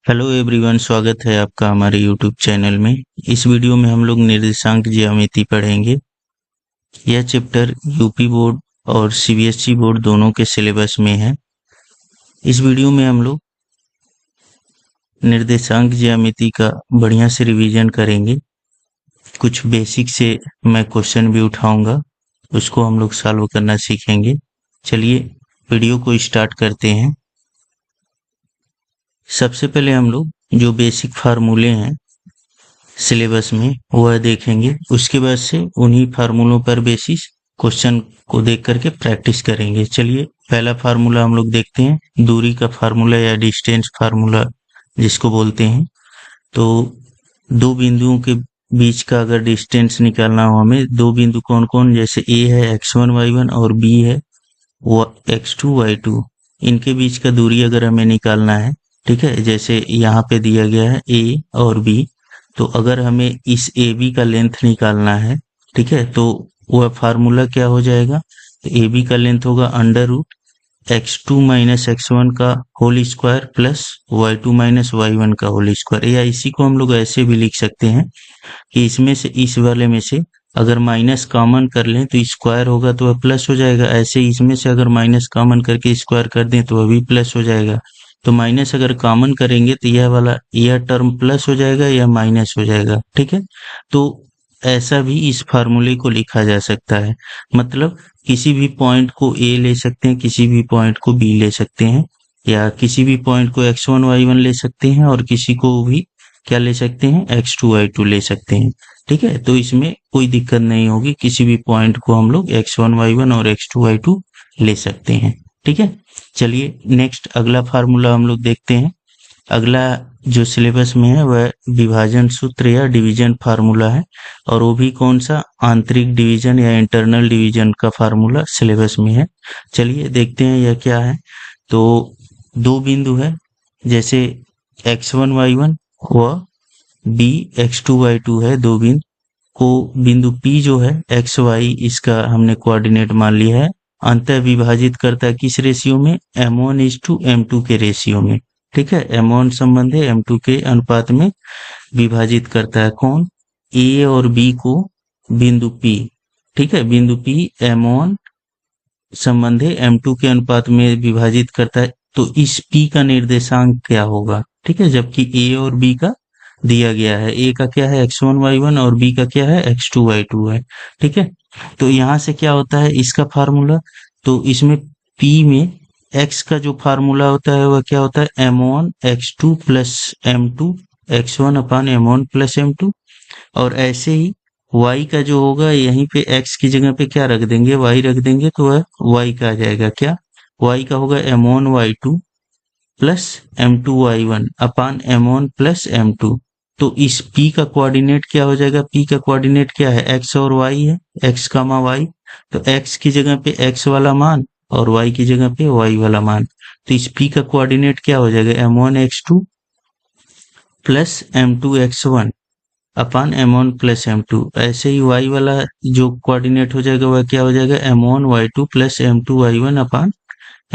Hello everyone, स्वागत है आपका हमारे यूट्यूब चैनल में। इस वीडियो में हम लोग निर्देशांक ज्यामिति पढ़ेंगे। यह चैप्टर यूपी बोर्ड और सीबीएसई बोर्ड दोनों के सिलेबस में है। इस वीडियो में हम लोग निर्देशांक ज्यामिति का बढ़िया से रिवीजन करेंगे। कुछ बेसिक से मैं क्वेश्चन भी उठाऊंगा, उसको हम लोग सॉल्व करना सीखेंगे। चलिए वीडियो को स्टार्ट करते हैं। सबसे पहले हम लोग जो बेसिक फार्मूले हैं सिलेबस में वह देखेंगे, उसके बाद से उन्हीं फार्मूलों पर बेसिस क्वेश्चन को देख करके प्रैक्टिस करेंगे। चलिए पहला फार्मूला हम लोग देखते हैं, दूरी का फार्मूला या डिस्टेंस फार्मूला जिसको बोलते हैं। तो दो बिंदुओं के बीच का अगर डिस्टेंस निकालना हो हमें, दो बिंदु कौन कौन, जैसे ए है x1 y1 और बी है वो x2 y2, इनके बीच का दूरी अगर हमें निकालना है, ठीक है, जैसे यहाँ पे दिया गया है ए और बी, तो अगर हमें इस ए बी का लेंथ निकालना है, ठीक है, तो वह फार्मूला क्या हो जाएगा, तो ए बी का लेंथ होगा under root x2 minus x1 का whole square plus y2 minus y1 का होल स्क्वायर। या इसी को हम लोग ऐसे भी लिख सकते हैं कि इसमें से इस वाले में से अगर माइनस कॉमन कर लें तो स्क्वायर होगा तो वह प्लस हो जाएगा। ऐसे इसमें से अगर माइनस कॉमन करके स्क्वायर कर दें तो वह भी प्लस हो जाएगा। तो माइनस अगर कॉमन करेंगे तो यह टर्म प्लस हो जाएगा, यह माइनस हो जाएगा, ठीक है। तो ऐसा भी इस फार्मूले को लिखा जा सकता है। मतलब किसी भी पॉइंट को ए ले सकते हैं, किसी भी पॉइंट को बी ले सकते हैं, या किसी भी पॉइंट को x1 y1 ले सकते हैं और किसी को भी क्या ले सकते हैं, x2 y2 ले सकते हैं, ठीक है। तो इसमें कोई दिक्कत नहीं होगी, किसी भी पॉइंट को हम लोग x1 y1 और x2 y2 ले सकते हैं, ठीक है। चलिए नेक्स्ट अगला फार्मूला हम लोग देखते हैं। अगला जो सिलेबस में है वह विभाजन सूत्र या डिवीजन फार्मूला है, और वो भी कौन सा, आंतरिक डिवीजन या इंटरनल डिवीजन का फार्मूला सिलेबस में है। चलिए देखते हैं यह क्या है। तो दो बिंदु है, जैसे x1 y1 व b x2 y2 है, दो बिंदु को बिंदु P जो है x y इसका हमने कोऑर्डिनेट मान लिया है, अंतः विभाजित करता है किस रेशियो में, m1:m2 के रेशियो में, ठीक है। m1 संबंध है m2 के अनुपात में विभाजित करता है कौन, a और b को बिंदु P, ठीक है, बिंदु P m1 संबंध है m2 के अनुपात में विभाजित करता है। तो इस P का निर्देशांक क्या होगा, ठीक है, जबकि a और b का दिया गया है, a का क्या है x1 y1 और b का क्या है x2 y2 है, ठीक है। तो यहाँ से क्या होता है इसका फार्मूला, तो इसमें p में x का जो फार्मूला होता है वह क्या होता है m1 x2 plus m2 x1 अपान m1 प्लस m2, और ऐसे ही y का जो होगा यहीं पे x की जगह पे क्या रख देंगे, y रख देंगे, तो वह y का आ जाएगा क्या, y का होगा m1 y2 plus m2 y1 अपान m1 प्लस m2। तो इस p का कोऑर्डिनेट क्या हो जाएगा, p का कोऑर्डिनेट क्या है, x और y है, x कामा y, तो x की जगह पे x वाला मान और y की जगह पे y वाला मान। तो इस p का कोऑर्डिनेट क्या हो जाएगा, m1 x2 plus m2 x1 अपान m1 प्लस m2। ऐसे ही y वाला जो कोऑर्डिनेट हो जाएगा वह क्या हो जाएगा, m1 y2 plus m2 y1 अपान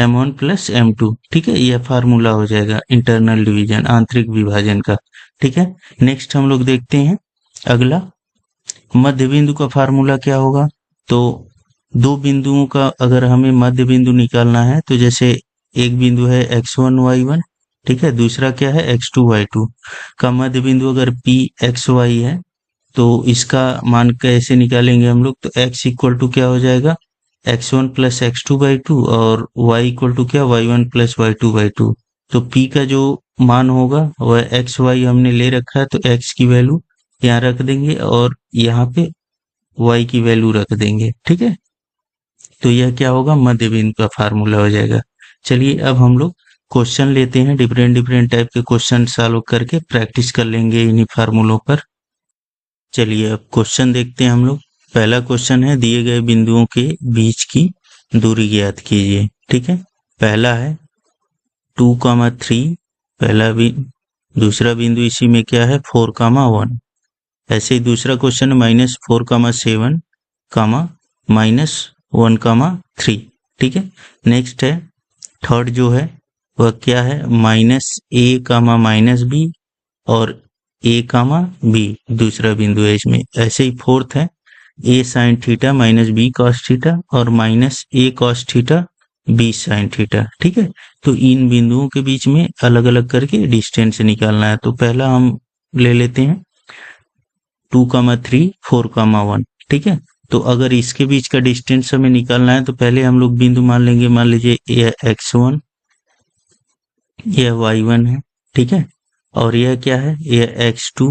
m1 प्लस m2, ठीक है। यह फार्मूला हो जाएगा इंटरनल डिवीजन, आंतरिक विभाजन का, ठीक है। नेक्स्ट हम लोग देखते हैं अगला, मध्य बिंदु का फार्मूला क्या होगा। तो दो बिंदुओं का अगर हमें मध्य बिंदु निकालना है, तो जैसे एक बिंदु है x1 y1, ठीक है, दूसरा क्या है x2 y2 का मध्य बिंदु अगर p x y है, तो इसका मान कैसे निकालेंगे हम लोग, तो x इक्वल टू क्या हो जाएगा x1 प्लस x2/2 और y इक्वल टू क्या y1 प्लस y2/2। तो p का जो मान होगा वह एक्स वाई हमने ले रखा है, तो x की वैल्यू यहाँ रख देंगे और यहाँ पे y की वैल्यू रख देंगे, ठीक है। तो यह क्या होगा, मध्य बिंदु का फार्मूला हो जाएगा। चलिए अब हम लोग क्वेश्चन लेते हैं, डिफरेंट डिफरेंट टाइप के क्वेश्चन सॉल्व करके प्रैक्टिस कर लेंगे इन्हीं फार्मूलों पर। चलिए अब क्वेश्चन देखते हैं हम लोग। पहला क्वेश्चन है, दिए गए बिंदुओं के बीच की दूरी ज्ञात कीजिए, ठीक है। पहला है 2,3, पहला भी, दूसरा बिंदु इसी में क्या है 4,1। ऐसे ही दूसरा क्वेश्चन है -4,7, -1,3, ठीक है। नेक्स्ट है थर्ड जो है वह क्या है, माइनस ए कामा माइनस बी और ए कामा बी दूसरा बिंदु है इसमें। ऐसे ही फोर्थ है a sine theta minus b cos theta और minus a cos theta b sine theta. ठीक है, तो इन बिंदुओं के बीच में अलग अलग करके डिस्टेंस निकालना है। तो पहला हम ले लेते हैं 2,3 4,1। ठीक है, तो अगर इसके बीच का डिस्टेंस हमें निकालना है तो पहले हम लोग बिंदु मान लेंगे, मान लीजिए यह x1 यह y1 है। ठीक है, और यह क्या है, यह x2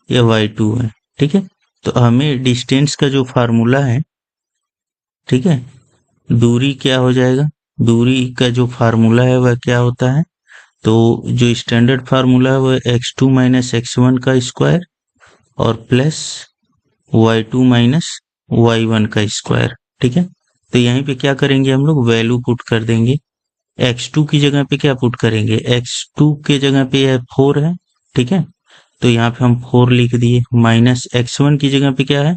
यह y2 है। ठीक है, तो हमें डिस्टेंस का जो फार्मूला है, ठीक है, दूरी क्या हो जाएगा, दूरी का जो फार्मूला है वह क्या होता है, तो जो स्टैंडर्ड फार्मूला है वह x2 माइनस x1 का स्क्वायर और प्लस y2 माइनस y1 का स्क्वायर। ठीक है, तो यहीं पे क्या करेंगे, हम लोग वैल्यू पुट कर देंगे। x2 की जगह पे क्या पुट करेंगे, x2 के जगह पे यह 4 है। ठीक है, तो यहाँ पे हम 4 लिख दिए, माइनस x1 की जगह पे क्या है,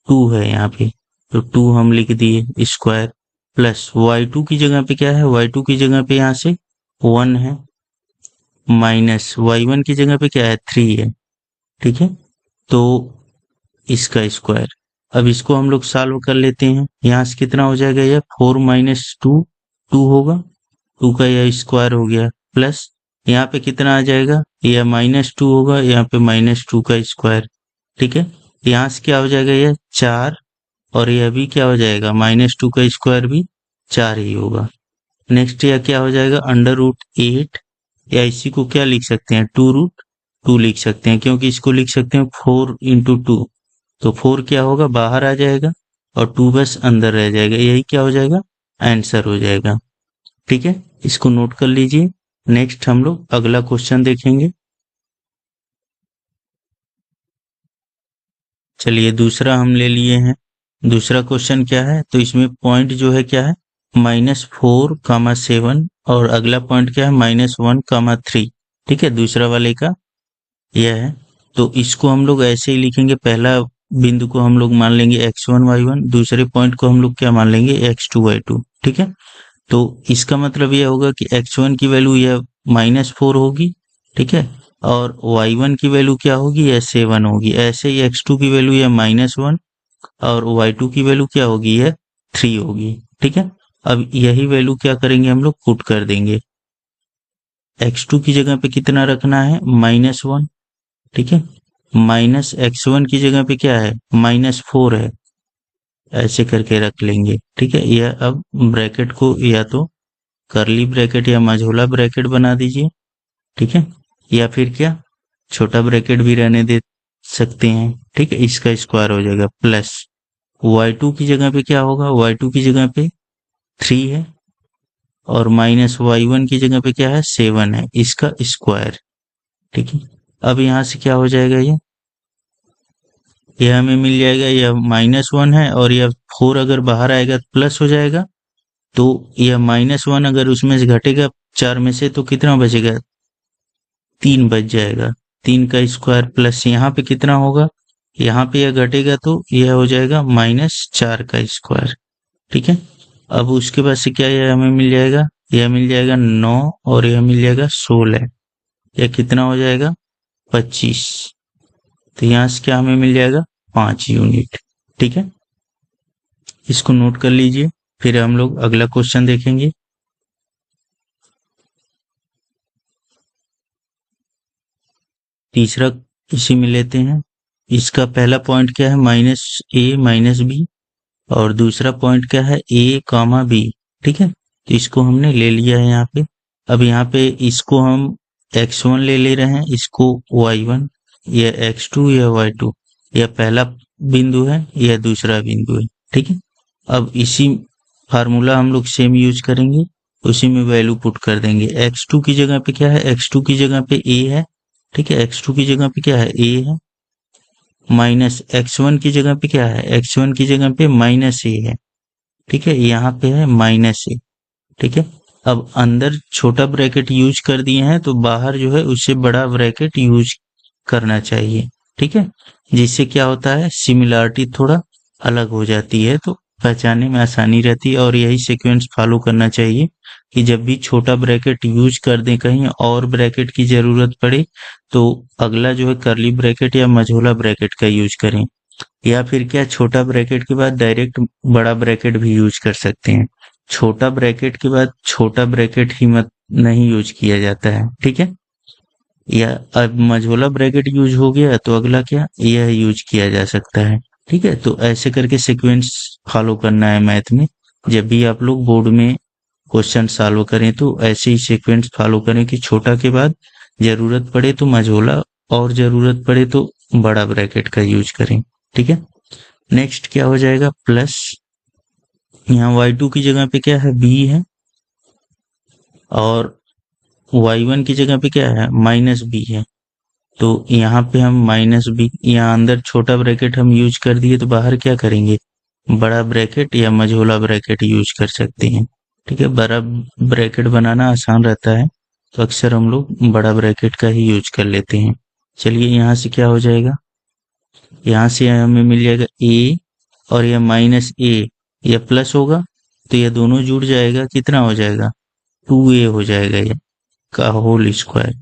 2 है यहाँ पे, तो 2 हम लिख दिए स्क्वायर, प्लस y2 की जगह पे क्या है, y2 की जगह पे यहाँ से 1 है, माइनस y1 की जगह पे क्या है, 3 है। ठीक है, तो इसका स्क्वायर। अब इसको हम लोग सॉल्व कर लेते हैं, यहाँ से कितना हो जाएगा, यह 4 माइनस 2 2 होगा, 2 का यह स्क्वायर हो गया, प्लस यहाँ पे कितना आ जाएगा, यह -2 होगा, यहाँ पे -2 का स्क्वायर। ठीक है, यहाँ से क्या हो जाएगा, यह 4 और यह भी क्या हो जाएगा, -2 का स्क्वायर भी 4 ही होगा। नेक्स्ट यह क्या हो जाएगा, √8 या इसी को क्या लिख सकते हैं, 2√2 लिख सकते हैं, क्योंकि इसको लिख सकते हैं 4 इंटू 2, तो 4 क्या होगा, बाहर आ जाएगा और 2 बस अंदर रह जाएगा, यही क्या हो जाएगा, आंसर हो जाएगा। ठीक है, इसको नोट कर लीजिए। नेक्स्ट हम लोग अगला क्वेश्चन देखेंगे। चलिए दूसरा हम ले लिए हैं। दूसरा क्वेश्चन क्या है, तो इसमें पॉइंट जो है क्या है, -4,7 और अगला पॉइंट क्या है, -1,3। ठीक है, दूसरा वाले का यह है, तो इसको हम लोग ऐसे ही लिखेंगे। पहला बिंदु को हम लोग मान लेंगे x1 y1, दूसरे पॉइंट को हम लोग क्या मान लेंगे, x2 y2। ठीक है, तो इसका मतलब यह होगा कि x1 की वैल्यू यह -4 होगी। ठीक है, और y1 की वैल्यू क्या होगी, यह 7 होगी। ऐसे ही x2 की वैल्यू यह -1 और y2 की वैल्यू क्या होगी, यह 3 होगी। ठीक है, अब यही वैल्यू क्या करेंगे, हम लोग पुट कर देंगे। x2 की जगह पे कितना रखना है, -1। ठीक है, माइनस x1 की जगह पे क्या है, -4 है, ऐसे करके रख लेंगे। ठीक है, यह अब ब्रैकेट को या तो करली ब्रैकेट या मझोला ब्रैकेट बना दीजिए। ठीक है, या फिर क्या छोटा ब्रैकेट भी रहने दे सकते हैं। ठीक है, इसका स्क्वायर हो जाएगा, प्लस y2 की जगह पे क्या होगा, y2 की जगह पे 3 है और -y1 की जगह पे क्या है, 7 है, इसका स्क्वायर। ठीक है, अब यहाँ से क्या हो जाएगा, यह हमें मिल जाएगा, यह -1 है और यह 4 अगर बाहर आएगा तो प्लस हो जाएगा, तो यह -1 अगर उसमें से घटेगा 4 में से तो कितना बचेगा, 3 बच जाएगा। 3 का स्क्वायर प्लस यहाँ पे कितना होगा, यहाँ पे यह घटेगा तो यह हो जाएगा -4 का स्क्वायर। ठीक है, अब उसके बाद से क्या यह हमें मिल जाएगा, यह मिल जाएगा 9 और यह मिल जाएगा 16, यह कितना हो जाएगा, 25। तो यहाँ से क्या हमें मिल जाएगा, 5 यूनिट। ठीक है, इसको नोट कर लीजिए, फिर हम लोग अगला क्वेश्चन देखेंगे। तीसरा इसी में लेते हैं। इसका पहला पॉइंट क्या है, -a -b और दूसरा पॉइंट क्या है, a, b। ठीक है, तो इसको हमने ले लिया है यहाँ पे। अब यहाँ पे इसको हम x1 ले रहे हैं, इसको y1, यह x2 यह y2, यह पहला बिंदु है, यह दूसरा बिंदु है। ठीक है, अब इसी फार्मूला हम लोग सेम यूज करेंगे, उसी में वैल्यू पुट कर देंगे। x2 की जगह पे क्या है, x2 की जगह पे a है। ठीक है, x2 की जगह पे क्या है, a है, माइनस x1 की जगह पे क्या है, x1 की जगह पे -a है। ठीक है, यहाँ पे है -a। ठीक है, अब अंदर छोटा ब्रैकेट यूज कर दिए हैं तो बाहर जो है उससे बड़ा ब्रैकेट यूज करना चाहिए। ठीक है, जिससे क्या होता है, सिमिलरिटी थोड़ा अलग हो जाती है तो पहचानने में आसानी रहती है और यही सीक्वेंस फॉलो करना चाहिए कि जब भी छोटा ब्रैकेट यूज कर दें कहीं और ब्रैकेट की जरूरत पड़े तो अगला जो है कर्ली ब्रैकेट या मझोला ब्रैकेट का यूज करें, या फिर क्या छोटा ब्रैकेट के बाद डायरेक्ट बड़ा ब्रैकेट भी यूज कर सकते हैं। छोटा ब्रैकेट के बाद छोटा ब्रैकेट ही मत नहीं यूज किया जाता है, ठीक है। या अब मझोला ब्रैकेट यूज हो गया तो अगला क्या यह यूज किया जा सकता है, ठीक है। तो ऐसे करके सीक्वेंस फॉलो करना है मैथ में। जब भी आप लोग बोर्ड में क्वेश्चन सॉल्व करें तो ऐसे ही सीक्वेंस फॉलो करें कि छोटा के बाद जरूरत पड़े तो मझोला और जरूरत पड़े तो बड़ा ब्रैकेट का यूज करें, ठीक है। नेक्स्ट क्या हो जाएगा प्लस, यहाँ y2 की जगह पे क्या है b है और y1 की जगह पे क्या है माइनस b है। तो यहाँ पे हम माइनस b, यहाँ अंदर छोटा ब्रैकेट हम यूज कर दिए तो बाहर क्या करेंगे बड़ा ब्रैकेट या मझोला ब्रैकेट यूज कर सकते हैं, ठीक है। बड़ा ब्रैकेट बनाना आसान रहता है तो अक्सर हम लोग बड़ा ब्रैकेट का ही यूज कर लेते हैं। चलिए यहाँ से क्या हो जाएगा, यहाँ से हमें मिल जाएगा a और यह माइनस a, यह प्लस होगा तो यह दोनों जुड़ जाएगा, कितना हो जाएगा 2a हो जाएगा यह का होल स्क्वायर।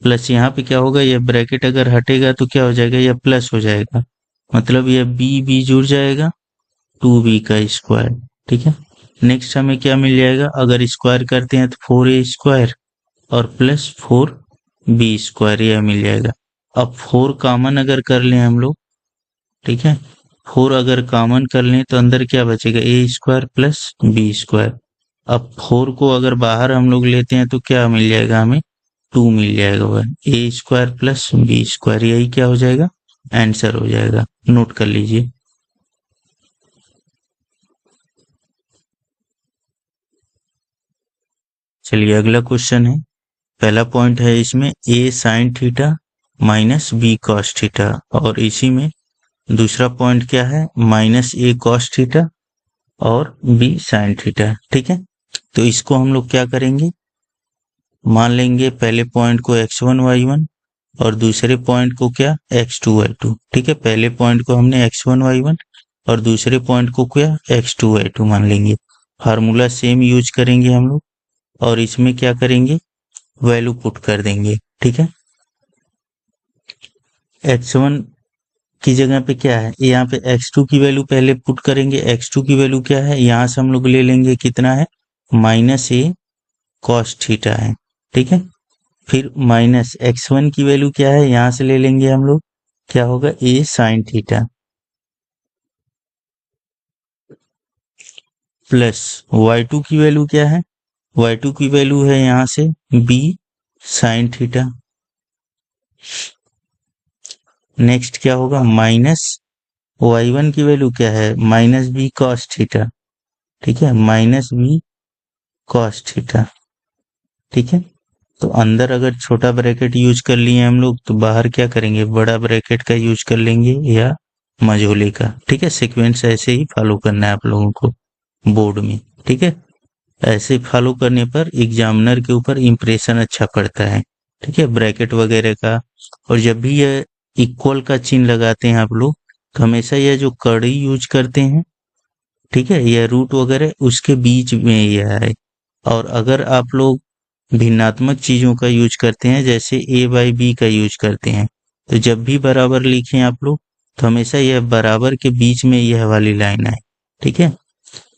प्लस यहाँ पे क्या होगा यह ब्रैकेट अगर हटेगा तो क्या हो जाएगा यह प्लस हो जाएगा, मतलब यह b जुड़ जाएगा 2b का स्क्वायर, ठीक है। नेक्स्ट हमें क्या मिल जाएगा अगर स्क्वायर करते हैं तो 4a स्क्वायर और प्लस 4b स्क्वायर यह मिल जाएगा। अब 4 कॉमन अगर कर लें हम लोग, ठीक है, 4 अगर कॉमन कर लें तो अंदर क्या बचेगा a square plus b square. अब 4 को अगर बाहर हम लोग लेते हैं तो क्या मिल जाएगा हमें 2 मिल जाएगा, वह a square plus b square, यही क्या हो जाएगा आंसर हो जाएगा, नोट कर लीजिए। चलिए अगला क्वेश्चन है, पहला पॉइंट है इसमें a sign theta minus b cos theta, और इसी में दूसरा पॉइंट क्या है माइनस a कॉस थीटा और b साइन थीटा, ठीक है। तो इसको हम लोग क्या करेंगे, मान लेंगे पहले पॉइंट को x1 y1 और दूसरे पॉइंट को क्या x2 y2, ठीक है। पहले पॉइंट को हमने x1 y1 और दूसरे पॉइंट को क्या x2 y2 मान लेंगे। फार्मूला सेम यूज करेंगे हम लोग और इसमें क्या करेंगे वैल्यू पुट कर देंगे, ठीक है। x1 की जगह पे क्या है यहाँ पे x2 की वैल्यू पहले पुट करेंगे, x2 की वैल्यू क्या है यहाँ से हम लोग ले लेंगे कितना है माइनस a कॉस थीटा है, ठीक है। फिर माइनस x1 की वैल्यू क्या है यहाँ से ले लेंगे हम लोग, क्या होगा a sine theta plus y2 की वैल्यू क्या है, y2 की वैल्यू है यहाँ से b साइन थीटा। नेक्स्ट क्या होगा माइनस y1 की वैल्यू क्या है माइनस b कॉस थीटा, ठीक है, माइनस b कॉस थीटा, ठीक है। तो अंदर अगर छोटा ब्रैकेट यूज कर लिए हम लोग तो बाहर क्या करेंगे बड़ा ब्रैकेट का यूज कर लेंगे या मझोले का, ठीक है। सीक्वेंस ऐसे ही फॉलो करना है आप लोगों को बोर्ड में, ठीक है। ऐसे फॉलो करने पर एग्जामिनर के ऊपर इंप्रेशन अच्छा पड़ता है, ठीक है, ब्रैकेट वगैरह का। और जब भी यह इक्वल का चिन्ह लगाते हैं आप लोग तो हमेशा यह जो कड़ी यूज करते हैं, ठीक है, यह रूट वगैरह उसके बीच में यह है। और अगर आप लोग भिन्नात्मक चीजों का यूज करते हैं जैसे a बाई बी का यूज करते हैं तो जब भी बराबर लिखें आप लोग तो हमेशा यह बराबर के बीच में यह वाली लाइन आए, ठीक है।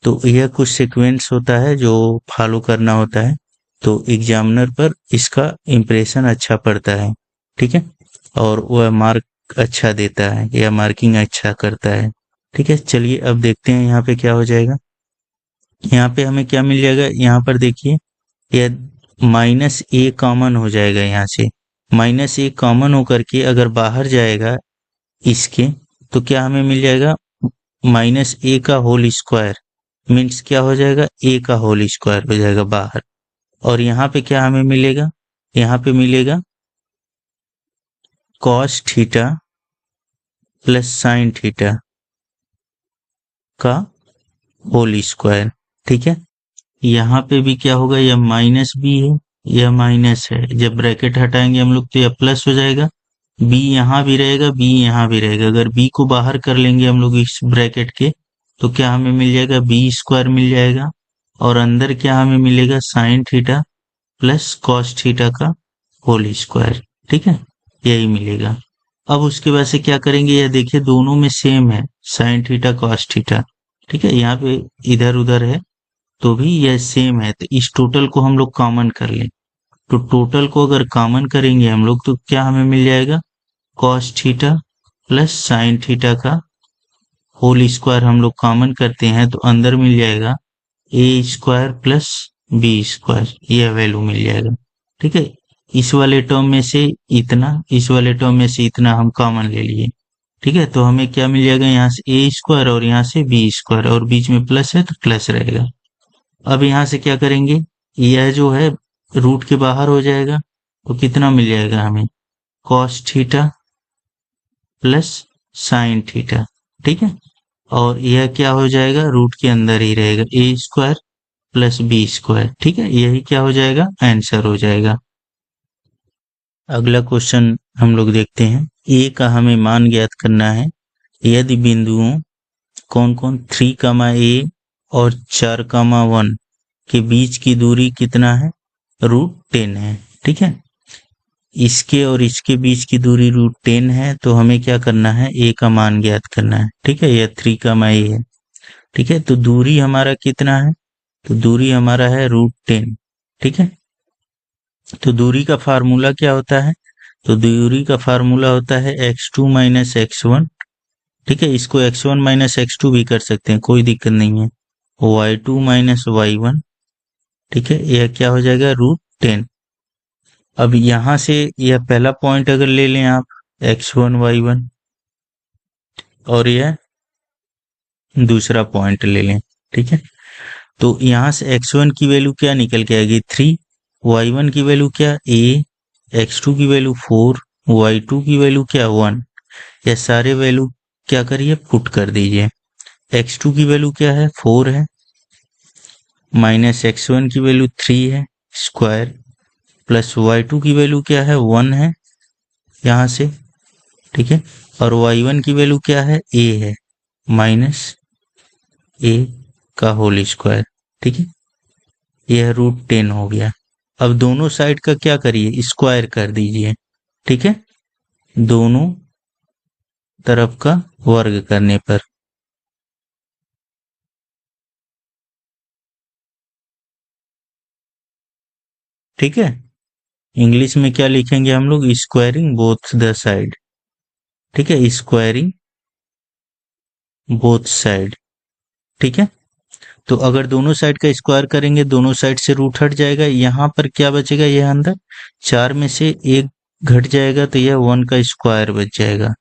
तो यह कुछ सीक्वेंस होता है जो फॉलो करना होता है तो एग्जामिनर पर इसका इम्प्रेशन अच्छा पड़ता है, ठीक है, और वह मार्क अच्छा देता है या मार्किंग अच्छा करता है, ठीक है। चलिए अब देखते हैं यहाँ पे क्या हो जाएगा। यहाँ पे हमें क्या मिल जाएगा, यहाँ पर देखिए यह माइनस a कॉमन हो जाएगा, यहाँ से माइनस a कॉमन होकर के अगर बाहर जाएगा इसके तो क्या हमें मिल जाएगा माइनस a का होल स्क्वायर, मीन्स क्या हो जाएगा a का होल स्क्वायर हो जाएगा बाहर। और यहाँ पे क्या हमें मिलेगा, यहाँ पे मिलेगा cos theta plus sine theta का होल स्क्वायर, ठीक है। यहाँ पे भी क्या होगा यह माइनस b है यह माइनस है, जब ब्रैकेट हटाएंगे हम लोग तो यह प्लस हो जाएगा, b यहाँ भी रहेगा b यहाँ भी रहेगा। अगर b को बाहर कर लेंगे हम लोग इस ब्रैकेट के तो क्या हमें मिल जाएगा b स्क्वायर मिल जाएगा और अंदर क्या हमें मिलेगा, sine theta plus cos theta का होल स्क्वायर। ठीक है, यही मिलेगा। अब उसके बाद से क्या करेंगे, यह देखिए दोनों में सेम है, साइन थीटा कॉस थीटा। ठीक है, यहाँ पे इधर उधर है तो भी यह सेम है, तो इस टोटल को हम लोग कॉमन कर लें। तो टोटल को अगर कॉमन करेंगे हम लोग तो क्या हमें मिल जाएगा, cos theta plus sine theta का होल स्क्वायर हम लोग कॉमन करते हैं तो अंदर मिल जाएगा ए स्क्वायर प्लस बी स्क्वायर, यह वैल्यू मिल जाएगा। ठीक है, इस वाले टर्म में से इतना, इस वाले टर्म में से इतना हम कॉमन ले लिए। ठीक है, तो हमें क्या मिल जाएगा, यहाँ से ए स्क्वायर और यहाँ से बी स्क्वायर, और बीच में प्लस है तो प्लस रहेगा। अब यहाँ से क्या करेंगे, यह जो है रूट के बाहर हो जाएगा तो कितना मिल जाएगा हमें, cos theta plus sign theta. ठीक है, और यह क्या हो जाएगा, रूट के अंदर ही रहेगा, ए स्क्वायर प्लस बी स्क्वायर। ठीक है, यही क्या हो जाएगा, आंसर हो जाएगा। अगला क्वेश्चन हम लोग देखते हैं। ए का हमें मान ज्ञात करना है यदि बिंदुओं कौन कौन 3, a और 4, 1 के बीच की दूरी कितना है, √10 है। ठीक है, इसके और इसके बीच की दूरी √10 है, तो हमें क्या करना है, a का मान ज्ञात करना है। ठीक है, यह 3, a है। ठीक है, तो दूरी हमारा कितना है, तो दूरी हमारा है √10। ठीक है, तो दूरी का फार्मूला क्या होता है, तो दूरी का फार्मूला होता है x2 माइनस x1। ठीक है, इसको x1 माइनस x2 भी कर सकते हैं, कोई दिक्कत नहीं है, y2 माइनस y1। ठीक है, यह क्या हो जाएगा, √10। अब यहां से यह पहला पॉइंट अगर ले लें आप, x1 y1, और यह दूसरा पॉइंट ले लें। ठीक है, तो यहां से x1 की वैल्यू क्या निकल के आएगी, 3, y1 की वैल्यू क्या, a, x2 की वैल्यू 4, y2 की वैल्यू क्या, 1। यह सारे वैल्यू क्या करिए, पुट कर दीजिए। x2 की वैल्यू क्या है, 4 है, माइनस x1 की वैल्यू 3 है स्क्वायर, प्लस y2 की वैल्यू क्या है, 1 है यहाँ से। ठीक है, और y1 की वैल्यू क्या है, a है, माइनस a का होल स्क्वायर। ठीक है, यह √10 हो गया। अब दोनों साइड का क्या करिए, स्क्वायर कर दीजिए। ठीक है, दोनों तरफ का वर्ग करने पर। ठीक है, इंग्लिश में क्या लिखेंगे हम लोग, स्क्वायरिंग बोथ द साइड। ठीक है, स्क्वायरिंग बोथ साइड। ठीक है, तो अगर दोनों साइड का स्क्वायर करेंगे, दोनों साइड से रूट हट जाएगा, यहाँ पर क्या बचेगा, यह अंदर 4 में से 1 घट जाएगा तो यह 1 का स्क्वायर बच जाएगा,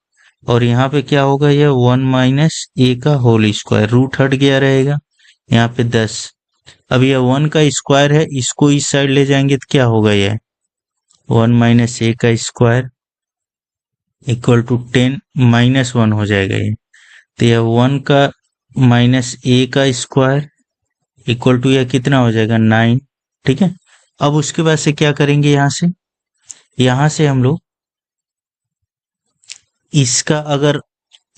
और यहाँ पे क्या होगा, यह 1 माइनस a का होल स्क्वायर, रूट हट गया रहेगा यहाँ पे 10। अब यह 1 का स्क्वायर है, इसको इस साइड ले जाएंगे तो क्या होगा, यह 1 माइनस a का स्क्वायर इक्वल टू 10 माइनस 1 हो जाएगा ये, तो यह 1 का माइनस a का स्क्वायर इक्वल टू यह कितना हो जाएगा, 9। ठीक है, अब उसके बाद से क्या करेंगे, यहाँ से हम लोग इसका अगर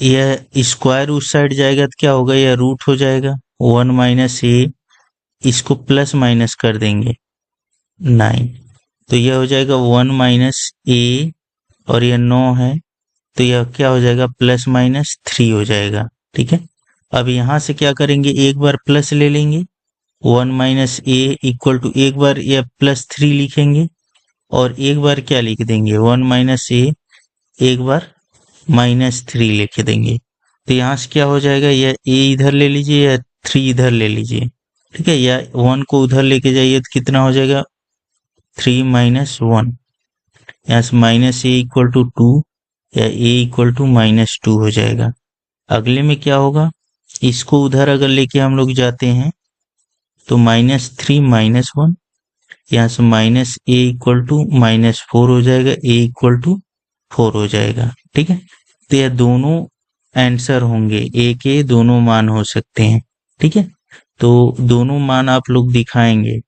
यह स्क्वायर उस साइड जाएगा तो क्या होगा, यह रूट हो जाएगा, 1 माइनस a, इसको प्लस माइनस कर देंगे 9, तो यह हो जाएगा 1 माइनस a, और यह 9 है तो यह क्या हो जाएगा, प्लस माइनस 3 हो जाएगा। ठीक है, अब यहाँ से क्या करेंगे, एक बार प्लस ले लेंगे, 1 माइनस a इक्वल टू एक बार यह प्लस 3 लिखेंगे, और एक बार क्या लिख देंगे, 1 माइनस a, एक बार माइनस 3 लिख देंगे। तो यहाँ से क्या हो जाएगा, यह a इधर ले लीजिए या 3 इधर ले लीजिए। ठीक है, या 1 को उधर लेके जाइए तो कितना हो जाएगा, 3 माइनस 1, यहाँ से माइनस a इक्वल टू 2 या a इक्वल टू माइनस 2 हो जाएगा। अगले में क्या होगा, इसको उधर अगर लेके हम लोग जाते हैं तो -3 -1, यहाँ से माइनस a इक्वल टू -4 हो जाएगा, a इक्वल टू 4 हो जाएगा। ठीक है, तो यह दोनों आंसर होंगे, a के दोनों मान हो सकते हैं। ठीक है, तो दोनों मान आप लोग दिखाएंगे,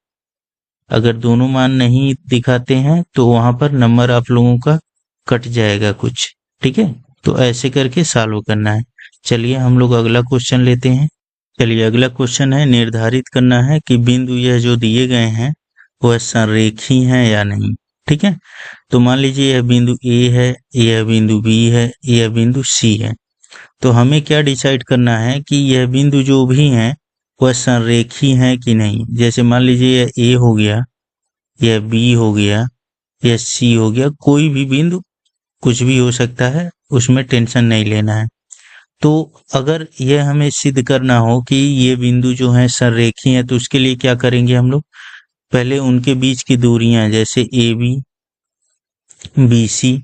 अगर दोनों मान नहीं दिखाते हैं तो वहां पर नंबर आप लोगों का कट जाएगा कुछ। ठीक है, तो ऐसे करके सॉल्व करना है। चलिए हम लोग अगला क्वेश्चन लेते हैं। चलिए अगला क्वेश्चन है, निर्धारित करना है कि बिंदु यह जो दिए गए हैं वह संरेखी हैं या नहीं। ठीक है, तो मान लीजिए यह बिंदु ए है, यह बिंदु बी है, यह बिंदु सी है। तो हमें क्या डिसाइड करना है कि यह बिंदु जो भी हैं वह संरेखी हैं कि नहीं। जैसे मान लीजिए यह ए हो गया, यह बी हो गया, यह सी हो गया, कोई भी बिंदु कुछ भी हो सकता है, उसमें टेंशन नहीं लेना है। तो अगर यह हमें सिद्ध करना हो कि ये बिंदु जो हैं संरेखी हैं, तो उसके लिए क्या करेंगे हम लोग, पहले उनके बीच की दूरियां जैसे ए बी, बी सी,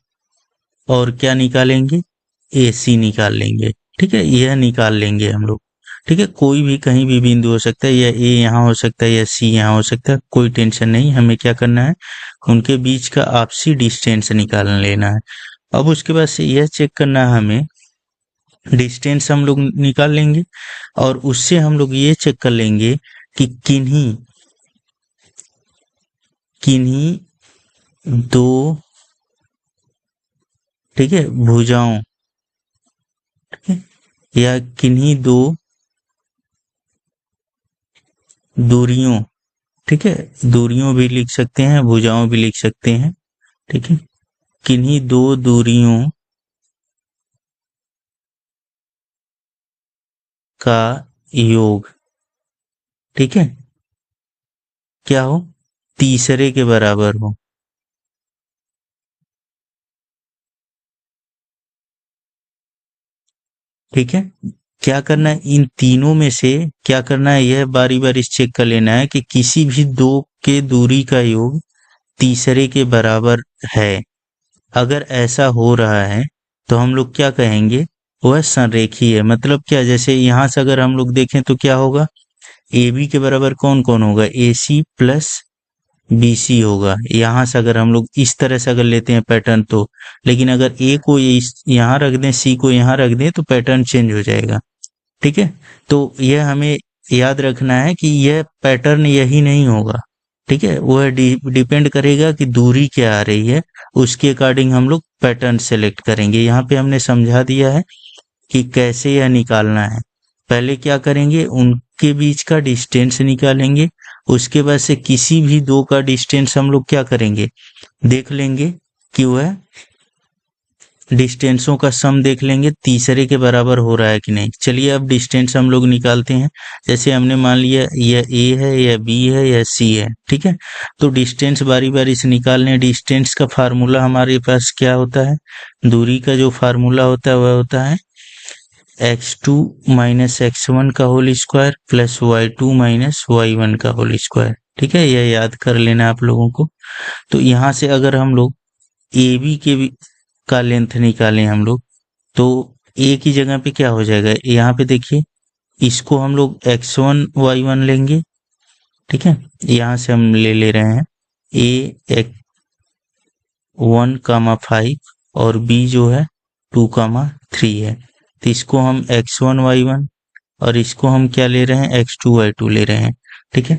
और क्या निकालेंगे, ए सी निकाल लेंगे। ठीक है, यह निकाल लेंगे हम लोग। ठीक है, कोई भी कहीं भी बिंदु हो सकता है, या ए यहाँ हो सकता है या सी यहाँ हो सकता है, कोई टेंशन नहीं। हमें क्या करना है, उनके बीच का आपसी डिस्टेंस निकाल लेना है। अब उसके बाद से यह चेक करना है हमें, डिस्टेंस हम लोग निकाल लेंगे और उससे हम लोग ये चेक कर लेंगे कि किन्हीं किन्हीं दो, ठीक है, भुजाओं, ठीक है, या किन्हीं दो दूरियों, ठीक है, दूरियों भी लिख सकते हैं, भुजाओं भी लिख सकते हैं। ठीक है, किन्हीं दो दूरियों का योग, ठीक है, क्या हो, तीसरे के बराबर हो। ठीक है, क्या करना है, इन तीनों में से क्या करना है, यह बारी बारी चेक कर लेना है कि किसी भी दो के दूरी का योग तीसरे के बराबर है। अगर ऐसा हो रहा है तो हम लोग क्या कहेंगे, वह संरेखी है। मतलब क्या, जैसे यहां से अगर हम लोग देखें तो क्या होगा, ए बी के बराबर कौन कौन होगा, ए सी प्लस बी सी होगा। यहाँ से अगर हम लोग इस तरह से अगर लेते हैं पैटर्न तो, लेकिन अगर ए को यहाँ रख दें, सी को यहाँ रख दें, तो पैटर्न चेंज हो जाएगा। ठीक है, तो यह हमें याद रखना है कि यह पैटर्न यही नहीं होगा। ठीक है, वह डिपेंड करेगा कि दूरी क्या आ रही है, उसके अकॉर्डिंग हम लोग पैटर्न सेलेक्ट करेंगे। यहाँ पे हमने समझा दिया है कि कैसे यह निकालना है। पहले क्या करेंगे, उनके बीच का डिस्टेंस निकालेंगे, उसके बाद से किसी भी दो का डिस्टेंस हम लोग क्या करेंगे, देख लेंगे कि वह डिस्टेंसों का सम देख लेंगे तीसरे के बराबर हो रहा है कि नहीं। चलिए अब डिस्टेंस हम लोग निकालते हैं। जैसे हमने मान लिया यह ए है, यह बी है, यह सी है। ठीक है, तो डिस्टेंस बारी बारी से निकालने हैं। डिस्टेंस का फार्मूला हमारे पास क्या होता है, दूरी का जो फार्मूला होता है वह होता है x2 माइनस x1 का whole square plus y2 minus y1 का होल स्क्वायर। ठीक है, यह याद कर लेना आप लोगों को। तो यहाँ से अगर हम लोग ए बी के भी का लेंथ निकालें हम लोग, तो ए की जगह पे क्या हो जाएगा, यहाँ पे देखिए, इसको हम लोग x1 y1 लेंगे। ठीक है, यहाँ से हम ले रहे हैं ए 1,5 और बी जो है 2,3 है। तो इसको हम x1 y1 और इसको हम क्या ले रहे हैं, x2 y2 ले रहे हैं। ठीक है,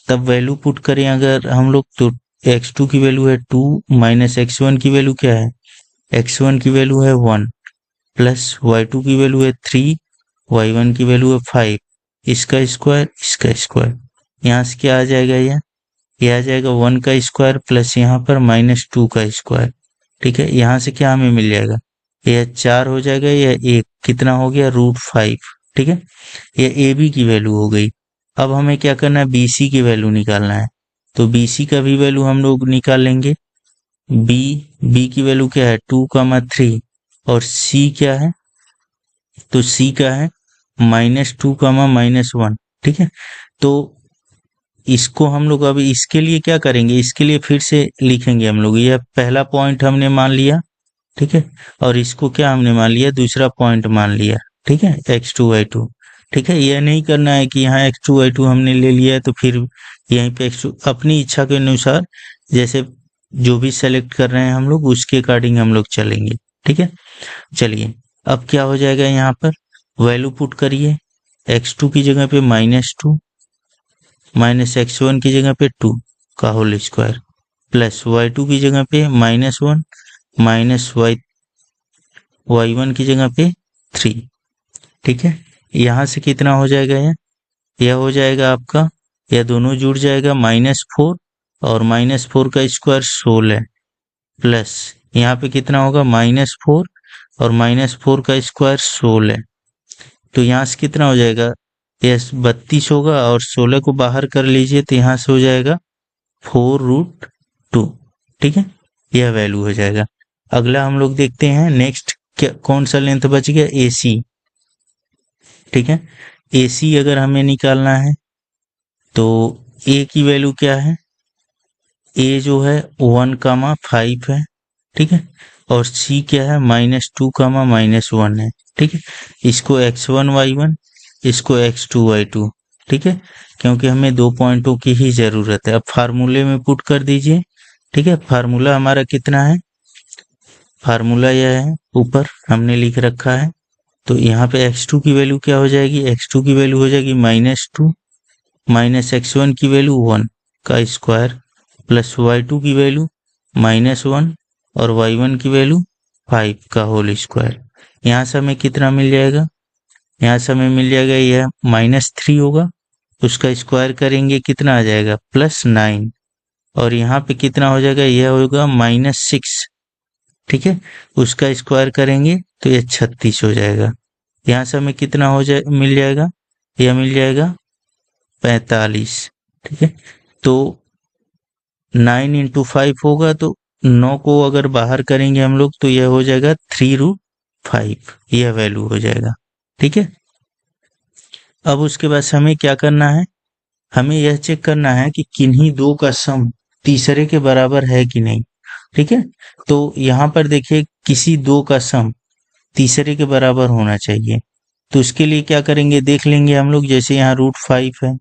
तब वैल्यू पुट करें अगर हम लोग, तो x2 की वैल्यू है 2 माइनस x1 की वैल्यू क्या है, x1 की वैल्यू है 1 प्लस y2 की वैल्यू है 3, y1 की वैल्यू है 5, इसका स्क्वायर इसका स्क्वायर, यहाँ से क्या आ जाएगा, यह आ जाएगा 1 का स्क्वायर प्लस यहाँ पर -2 का स्क्वायर। ठीक है, यहाँ से क्या हमें मिल जाएगा, यह 4 हो जाएगा, यह 1 कितना हो गया, √5। ठीक है, यह ए बी की वैल्यू हो गई। अब हमें क्या करना है, बी सी की वैल्यू निकालना है। तो बी सी का भी वैल्यू हम लोग निकाल लेंगे। बी की वैल्यू क्या है, 2,3 और सी क्या है, तो सी का है -2, -1। ठीक है, तो इसको हम लोग अभी इसके लिए क्या करेंगे, इसके लिए फिर से लिखेंगे हम लोग, यह पहला पॉइंट हमने मान लिया। ठीक है, और इसको क्या हमने मान लिया, दूसरा पॉइंट मान लिया। ठीक है, x2 y2। ठीक है, यह नहीं करना है कि यहाँ x2 y2 हमने ले लिया है तो फिर यहीं पे x2, अपनी इच्छा के अनुसार जैसे जो भी सेलेक्ट कर रहे हैं हम लोग उसके अकॉर्डिंग हम लोग चलेंगे। ठीक है, चलिए अब क्या हो जाएगा, यहाँ पर वैल्यू पुट करिए, x2 की जगह पे -2 माइनस x1 की जगह पे 2 का होल स्क्वायर प्लस y2 की जगह पे -1 माइनस y1 की जगह पे 3। ठीक है, यहाँ से कितना हो जाएगा, यह हो जाएगा आपका, यह दोनों जुड़ जाएगा -4 और -4 का स्क्वायर 16 प्लस यहाँ पे कितना होगा -4 और -4 का स्क्वायर 16। तो यहाँ से कितना हो जाएगा, यह 32 होगा और 16 को बाहर कर लीजिए तो यहाँ से हो जाएगा 4√2। ठीक है, यह वैल्यू हो जाएगा। अगला हम लोग देखते हैं नेक्स्ट क्या कौन सा लेंथ बच गया, AC। ठीक है, AC अगर हमें निकालना है तो A की वैल्यू क्या है, A जो है 1,5 है। ठीक है, और C क्या है -2, -1 है। ठीक है, इसको x1 y1, इसको x2 y2। ठीक है, क्योंकि हमें 2 पॉइंटों की ही जरूरत है। अब फार्मूले में पुट कर दीजिए। ठीक है, फार्मूला हमारा कितना है, फार्मूला यह है, ऊपर हमने लिख रखा है। तो यहाँ पे x2 की वैल्यू क्या हो जाएगी, x2 की वैल्यू हो जाएगी -2 माइनस x1 की वैल्यू 1 का स्क्वायर प्लस y2 की वैल्यू -1 और y1 की वैल्यू 5 का होल स्क्वायर। यहाँ से हमें कितना मिल जाएगा, यहाँ से हमें मिल जाएगा यह -3 होगा, उसका स्क्वायर करेंगे कितना आ जाएगा +9 और यहाँ पे कितना हो जाएगा, यह होगा -6। ठीक है, उसका स्क्वायर करेंगे तो यह 36 हो जाएगा। यहाँ से हमें कितना हो जाए मिल जाएगा, यह मिल जाएगा 45। ठीक है, तो 9 × 5 होगा तो 9 को अगर बाहर करेंगे हम लोग तो यह हो जाएगा 3√5, यह वैल्यू हो जाएगा। ठीक है, अब उसके बाद हमें क्या करना है, हमें यह चेक करना है कि किन्हीं दो का सम तीसरे के बराबर है कि नहीं। ठीक है, तो यहाँ पर देखिए किसी दो का सम तीसरे के बराबर होना चाहिए। तो उसके लिए क्या करेंगे देख लेंगे हम लोग, जैसे यहाँ √5 है,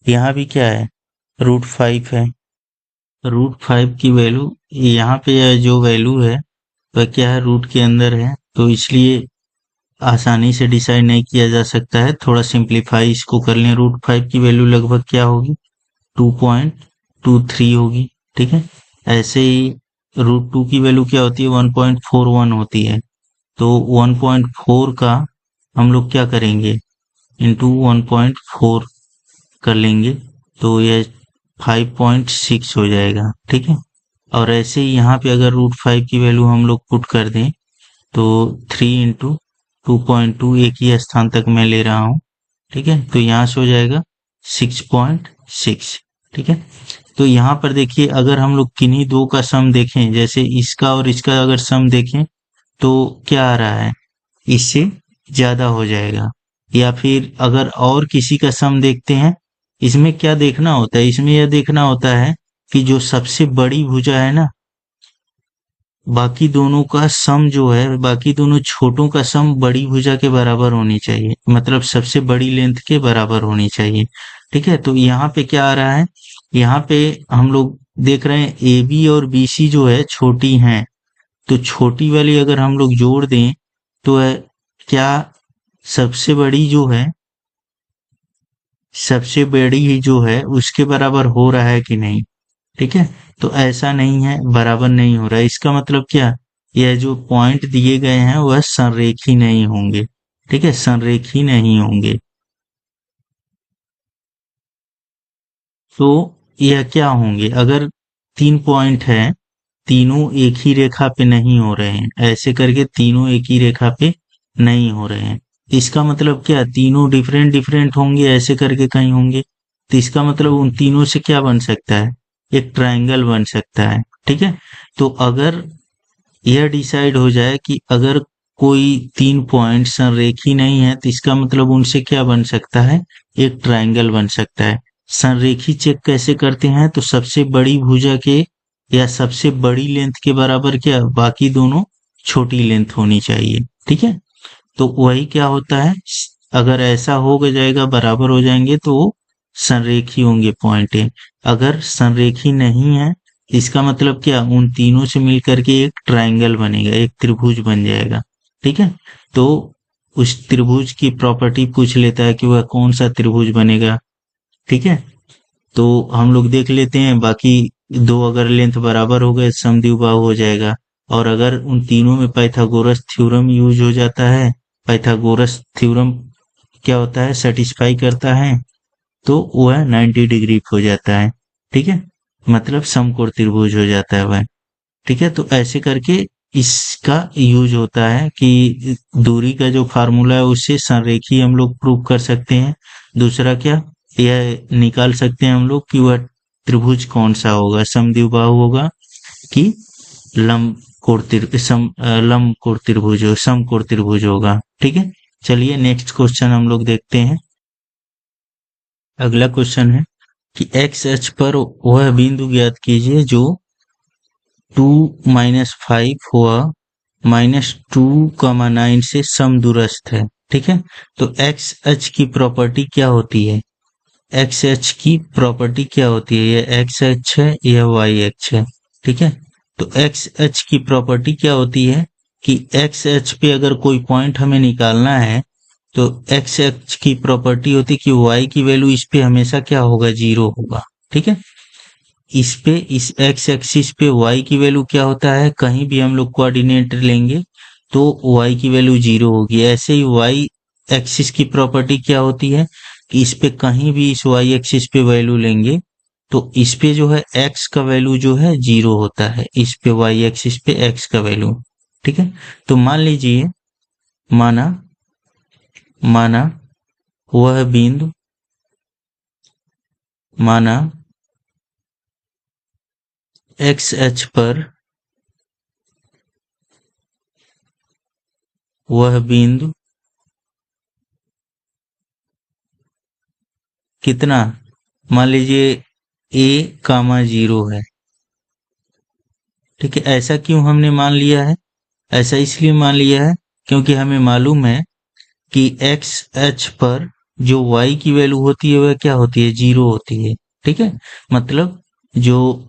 यहाँ भी क्या है √5 है। √5 की वैल्यू यहाँ पे यह जो वैल्यू है वह क्या है, रूट के अंदर है, तो इसलिए आसानी से डिसाइड नहीं किया जा सकता है। थोड़ा सिंप्लीफाई इसको कर लें। √5 की वैल्यू लगभग क्या होगी 2.23 होगी। ठीक है, ऐसे ही √2 की वैल्यू क्या होती है 1.41 होती है। तो 1.4 का हम लोग क्या करेंगे इंटू 1.4 कर लेंगे तो यह 5.6 हो जाएगा। ठीक है, और ऐसे ही यहाँ पे अगर √5 की वैल्यू हम लोग पुट कर दें तो 3 × 2.2 एक ही स्थान तक मैं ले रहा हूँ। ठीक है, तो यहाँ से हो जाएगा 6.6। ठीक है, तो यहाँ पर देखिए अगर हम लोग किन्हीं दो का सम देखें, जैसे इसका और इसका अगर सम देखें तो क्या आ रहा है, इससे ज्यादा हो जाएगा। या फिर अगर और किसी का सम देखते हैं, इसमें क्या देखना होता है, इसमें यह देखना होता है कि जो सबसे बड़ी भुजा है ना, बाकी दोनों का सम जो है, बाकी दोनों छोटों का सम बड़ी भुजा के बराबर होनी चाहिए, मतलब सबसे बड़ी लेंथ के बराबर होनी चाहिए। ठीक है, तो यहाँ पे क्या आ रहा है, यहाँ पे हम लोग देख रहे हैं AB और BC जो है छोटी हैं, तो छोटी वाली अगर हम लोग जोड़ दें तो क्या सबसे बड़ी जो है, सबसे बड़ी ही जो है उसके बराबर हो रहा है कि नहीं। ठीक है, तो ऐसा नहीं है, बराबर नहीं हो रहा है। इसका मतलब क्या, यह जो पॉइंट दिए गए हैं वह संरेखी नहीं होंगे। ठीक है, संरेखी नहीं होंगे। तो यह क्या होंगे, अगर 3 पॉइंट है, तीनों एक ही रेखा पे नहीं हो रहे हैं, ऐसे करके तीनों एक ही रेखा पे नहीं हो रहे हैं, इसका मतलब क्या, तीनों डिफरेंट डिफरेंट होंगे, ऐसे करके कहीं होंगे। तो इसका मतलब उन तीनों से क्या बन सकता है, एक ट्रायंगल बन सकता है। ठीक है, तो अगर यह डिसाइड हो जाए कि अगर कोई 3 पॉइंट संरेखी नहीं है तो इसका मतलब उनसे क्या बन सकता है, एक ट्रायंगल बन सकता है। संरेखी चेक कैसे करते हैं, तो सबसे बड़ी भुजा के या सबसे बड़ी लेंथ के बराबर क्या बाकी दोनों छोटी लेंथ होनी चाहिए। ठीक है, तो वही क्या होता है, अगर ऐसा हो जाएगा बराबर हो जाएंगे तो वो संरेखी होंगे पॉइंट। अगर संरेखी नहीं है इसका मतलब क्या, उन तीनों से मिलकर के एक ट्रायंगल बनेगा, एक त्रिभुज बन जाएगा। ठीक है, तो उस त्रिभुज की प्रॉपर्टी पूछ लेता है कि वह कौन सा त्रिभुज बनेगा। ठीक है, तो हम लोग देख लेते हैं, बाकी दो अगर लेंथ बराबर हो गए समद्विबाहु हो जाएगा। और अगर उन तीनों में पाइथागोरस थ्योरम यूज हो जाता है, पाइथागोरस थ्योरम क्या होता है, सेटिस्फाई करता है, तो वह 90 डिग्री हो जाता है। ठीक है, मतलब समकोण त्रिभुज हो जाता है वह। ठीक है, तो ऐसे करके इसका यूज होता है कि दूरी का जो फार्मूला है उससे संरेखी हम लोग प्रूव कर सकते हैं। दूसरा क्या, यह निकाल सकते हैं हम लोग कि वह त्रिभुज कौन सा होगा, समद्विबाहु होगा कि लंब कोण त्रिभुज हो, समकोण त्रिभुज होगा। ठीक है, चलिए नेक्स्ट क्वेश्चन हम लोग देखते हैं। अगला क्वेश्चन है कि एक्स अक्ष पर वह बिंदु ज्ञात कीजिए जो 2-5 हुआ -2,9 से समदूरस्थ है। ठीक है, तो एक्स अक्ष की प्रॉपर्टी क्या होती है, एक्स अक्ष की प्रॉपर्टी क्या होती है, यह एक्स अक्ष है, यह वाई अक्ष है। ठीक है, तो एक्स अक्ष की प्रॉपर्टी क्या होती है कि एक्स अक्ष पे अगर कोई पॉइंट हमें निकालना है तो एक्स अक्ष की प्रॉपर्टी होती है कि वाई की वैल्यू इस पे हमेशा क्या होगा, 0 होगा। ठीक है, इस पे इस एक्स एक्सिस पे y की वैल्यू क्या होता है, कहीं भी हम लोग कोऑर्डिनेट लेंगे तो y की वैल्यू 0 होगी। ऐसे ही y एक्सिस की प्रॉपर्टी क्या होती है कि इस पे कहीं भी इस y एक्सिस पे वैल्यू लेंगे तो इस पे जो है x का वैल्यू जो है 0 होता है, इस पे y एक्सिस पे x का वैल्यू। ठीक है, तो मान लीजिए, माना माना वह बिंदु, माना एक्स अक्ष पर वह बिंदु कितना, मान लीजिए a,0 है। ठीक है, ऐसा क्यों हमने मान लिया है, ऐसा इसलिए मान लिया है क्योंकि हमें मालूम है कि एक्स अक्ष पर जो y की वैल्यू होती है वह क्या होती है, 0 होती है। ठीक है, मतलब जो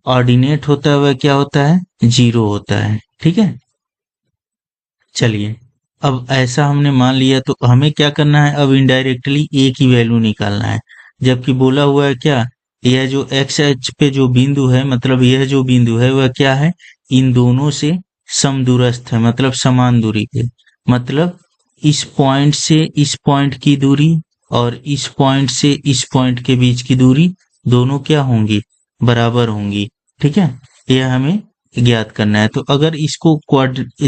ऑर्डिनेट होता है वह क्या होता है, 0 होता है। ठीक है, चलिए अब ऐसा हमने मान लिया तो हमें क्या करना है, अब इनडायरेक्टली a की वैल्यू निकालना है। जबकि बोला हुआ है क्या, यह जो एक्स अक्ष पे जो बिंदु है, मतलब यह जो बिंदु है वह क्या है, इन दोनों से समदूरस्थ है, मतलब समान दूरी पे। मतलब इस पॉइंट से इस पॉइंट की दूरी और इस पॉइंट से इस पॉइंट के बीच की दूरी दोनों क्या होंगी, बराबर होंगी। ठीक है, यह हमें ज्ञात करना है। तो अगर इसको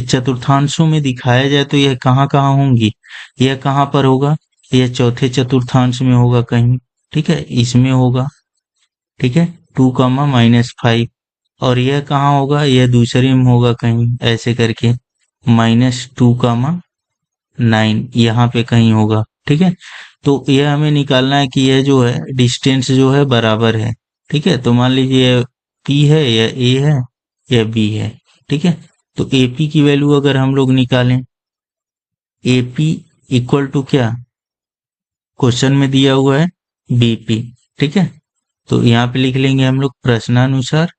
चतुर्थांशों में दिखाया जाए तो यह कहाँ कहाँ होंगी, यह कहाँ पर होगा, यह चौथे चतुर्थांश में होगा कहीं। ठीक है, इसमें होगा। ठीक है, 2,-5, और यह कहाँ होगा, यह दूसरे में होगा कहीं, ऐसे करके -2,9 यहाँ पे कहीं होगा। ठीक है, तो यह हमें निकालना है कि यह जो है डिस्टेंस जो है बराबर है। ठीक है, तो मान लीजिए यह P है, यह A है, यह B है। ठीक है, तो AP की वैल्यू अगर हम लोग निकालें, AP इक्वल टू क्या, क्वेश्चन में दिया हुआ है BP। ठीक है, तो यहाँ पे लिख लेंगे हम लोग प्रश्नानुसार।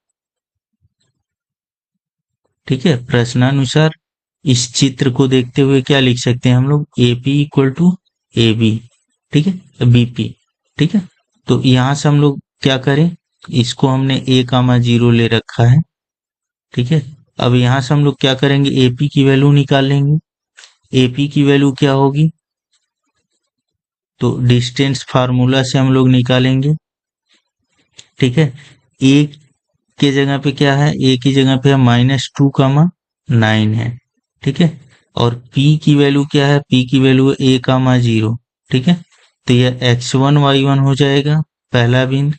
ठीक है, प्रश्नानुसार इस चित्र को देखते हुए क्या लिख सकते हैं हम लोग, AP इक्वल टू AB। ठीक है, BP। ठीक है, तो यहाँ से हम लोग क्या करें, इसको हमने a,0 ले रखा है। ठीक है, अब यहाँ से हम लोग क्या करेंगे, AP की वैल्यू निकाल लेंगे। AP की वैल्यू क्या होगी, तो डिस्टेंस फार्मूला से हम लोग निकालेंगे। ठीक है, A के जगह पे क्या है, A की जगह पे -2,9 है। ठीक है, और P की वैल्यू क्या है, P की वैल्यू है a,0। ठीक है, तो यह x1 y1 हो जाएगा पहला बिंदु,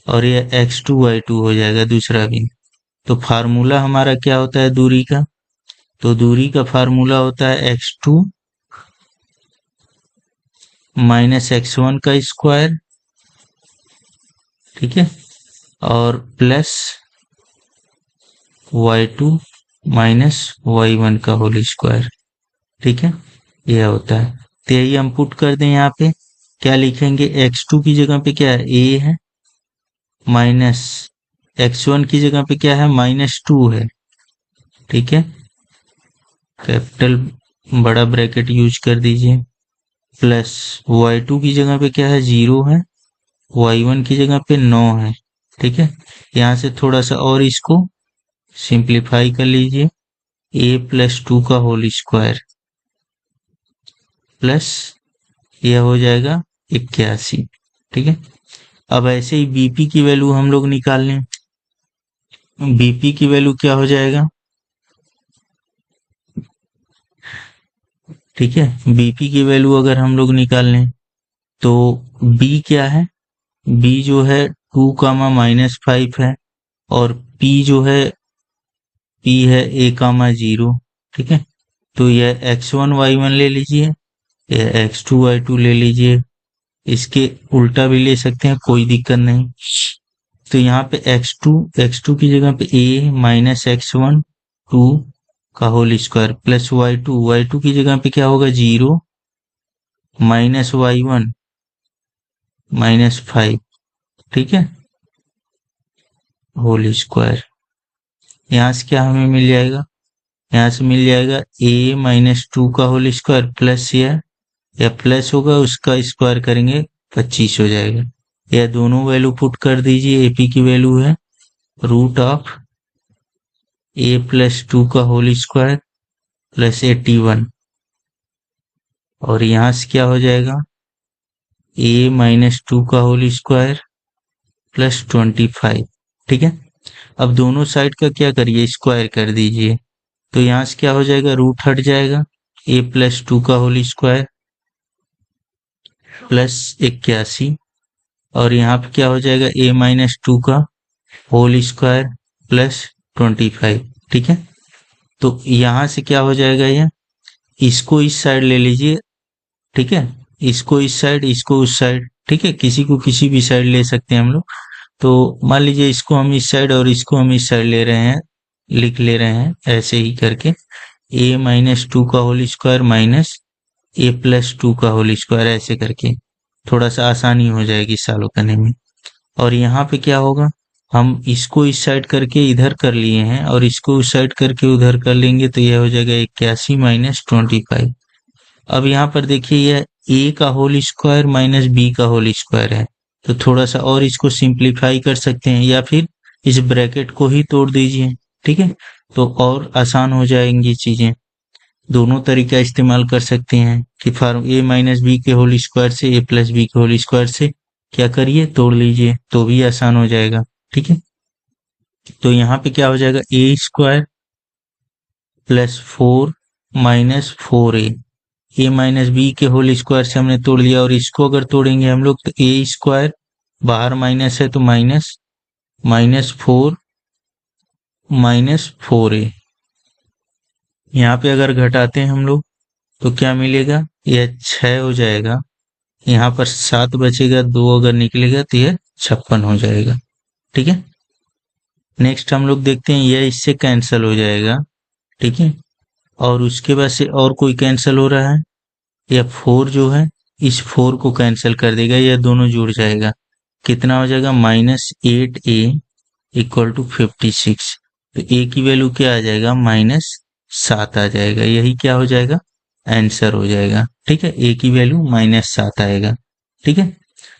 और यह x2 y2 हो जाएगा दूसरा बिंदु। तो फार्मूला हमारा क्या होता है दूरी का, तो दूरी का फार्मूला होता है x2 - x1 का स्क्वायर। ठीक है, और प्लस y2 - y1 का होल स्क्वायर। ठीक है, यह होता है। तो यही हम पुट कर दें, यहाँ पे क्या लिखेंगे, x2 की जगह पे क्या है, a है, माइनस x1 की जगह पे क्या है, -2 है। ठीक है, कैपिटल बड़ा ब्रैकेट यूज कर दीजिए, प्लस y2 की जगह पे क्या है, 0 है, y1 की जगह पे 9 है। ठीक है, यहाँ से थोड़ा सा और इसको सिंप्लीफाई कर लीजिए, a + 2 का होल स्क्वायर। प्लस यह हो जाएगा 81। ठीक है, अब ऐसे ही बीपी की वैल्यू हम लोग निकाल लें। बीपी की वैल्यू क्या हो जाएगा, ठीक है, बीपी की वैल्यू अगर हम लोग निकाल लें तो बी क्या है, बी जो है 2, -5 है, और पी जो है, पी है a, 0। ठीक है, तो यह x1 y1 ले लीजिए, यह x2 y2 ले लीजिए, इसके उल्टा भी ले सकते हैं, कोई दिक्कत नहीं। तो यहाँ पे x2 की जगह पे a-x1 2 का होल स्क्वायर प्लस y2 की जगह पे क्या होगा 0 -y1 -5। ठीक है, होल स्क्वायर, यहाँ से क्या हमें मिल जाएगा, यहाँ से मिल जाएगा a-2 का होल स्क्वायर प्लस या प्लस होगा उसका स्क्वायर करेंगे 25 हो जाएगा। यह दोनों वैल्यू पुट कर दीजिए, एपी की वैल्यू है √ऑफ a+2 का होल स्क्वायर प्लस 81, और यहाँ से क्या हो जाएगा a-2 का होल स्क्वायर प्लस 25। ठीक है, अब दोनों साइड का क्या करिए, स्क्वायर कर दीजिए, तो यहाँ से क्या हो जाएगा, रूट हट जाएगा, a+2 का होल स्क्वायर प्लस 81, और यहाँ पे क्या हो जाएगा a-2 का होल स्क्वायर प्लस 25। ठीक है, तो यहाँ से क्या हो जाएगा, यह इसको इस साइड ले लीजिए। ठीक है, इसको इस साइड, इसको उस साइड। ठीक है, किसी को किसी भी साइड ले सकते हैं हम लोग। तो मान लीजिए इसको हम इस साइड और इसको हम इस साइड ले रहे हैं, लिख ले रहे हैं ऐसे ही करके, a-2 का होल स्क्वायर माइनस a+2 का होल स्क्वायर, ऐसे करके थोड़ा सा आसानी हो जाएगी सॉल्व करने में। और यहाँ पे क्या होगा, हम इसको इस साइड करके इधर कर लिए हैं और इसको उस साइड करके उधर कर लेंगे, तो यह हो जाएगा 81 - 25। अब यहाँ पर देखिए यह a का होल स्क्वायर माइनस b का होल स्क्वायर है, तो थोड़ा सा और इसको सिंप्लीफाई कर सकते हैं, या फिर इस ब्रैकेट को ही तोड़ दीजिए। ठीक है, तो और आसान हो जाएंगी चीजें। दोनों तरीका इस्तेमाल कर सकते हैं कि फॉर्म a - b के होल स्क्वायर से a+b के होल स्क्वायर से क्या करिए, तोड़ लीजिए, तो भी आसान हो जाएगा। ठीक है, तो यहाँ पे क्या हो जाएगा a² प्लस 4 - 4a, a-b के होल स्क्वायर से हमने तोड़ लिया, और इसको अगर तोड़ेंगे हम लोग तो a², बाहर माइनस है तो माइनस, -4 -4a, यहाँ पे अगर घटाते हैं हम लोग तो क्या मिलेगा, यह 6 हो जाएगा, यहाँ पर 7 बचेगा, 2 अगर निकलेगा तो यह 56 हो जाएगा। ठीक है, नेक्स्ट हम लोग देखते हैं, यह इससे कैंसिल हो जाएगा। ठीक है, और उसके बाद से और कोई कैंसिल हो रहा है, यह 4 जो है इस 4 को कैंसिल कर देगा, यह दोनों जुड़ जाएगा, कितना हो जाएगा -8a = 56। तो a की वैल्यू क्या आ जाएगा, -7 आ जाएगा, यही क्या हो जाएगा, आंसर हो जाएगा। ठीक है, a की वैल्यू -7 आएगा। ठीक है,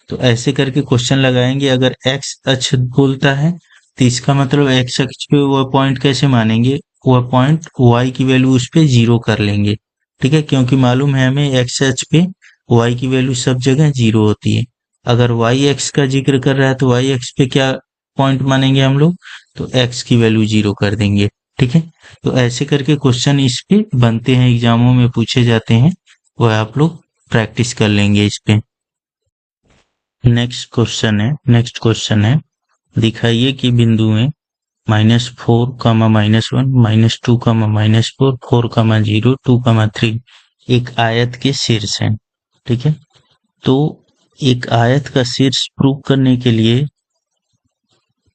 तो ऐसे करके क्वेश्चन लगाएंगे। अगर x अक्ष बोलता है तो इसका मतलब x अक्ष पे वह पॉइंट कैसे मानेंगे, वह पॉइंट y की वैल्यू उस पे 0 कर लेंगे। ठीक है, क्योंकि मालूम है हमें x अक्ष पे y की वैल्यू सब जगह 0 होती है। अगर y x का जिक्र कर रहा है तो y x पे क्या पॉइंट मानेंगे हम लोग, तो x की वैल्यू 0 कर देंगे। ठीक है, तो ऐसे करके क्वेश्चन इस पे बनते हैं, एग्जामों में पूछे जाते हैं, वह आप लोग प्रैक्टिस कर लेंगे इस पे। नेक्स्ट क्वेश्चन है, दिखाइए कि बिंदु में -4, -1, -2, -4, 4, 0, 2, 3 एक आयत के शीर्ष हैं। ठीक है, तो एक आयत का शीर्ष प्रूव करने के लिए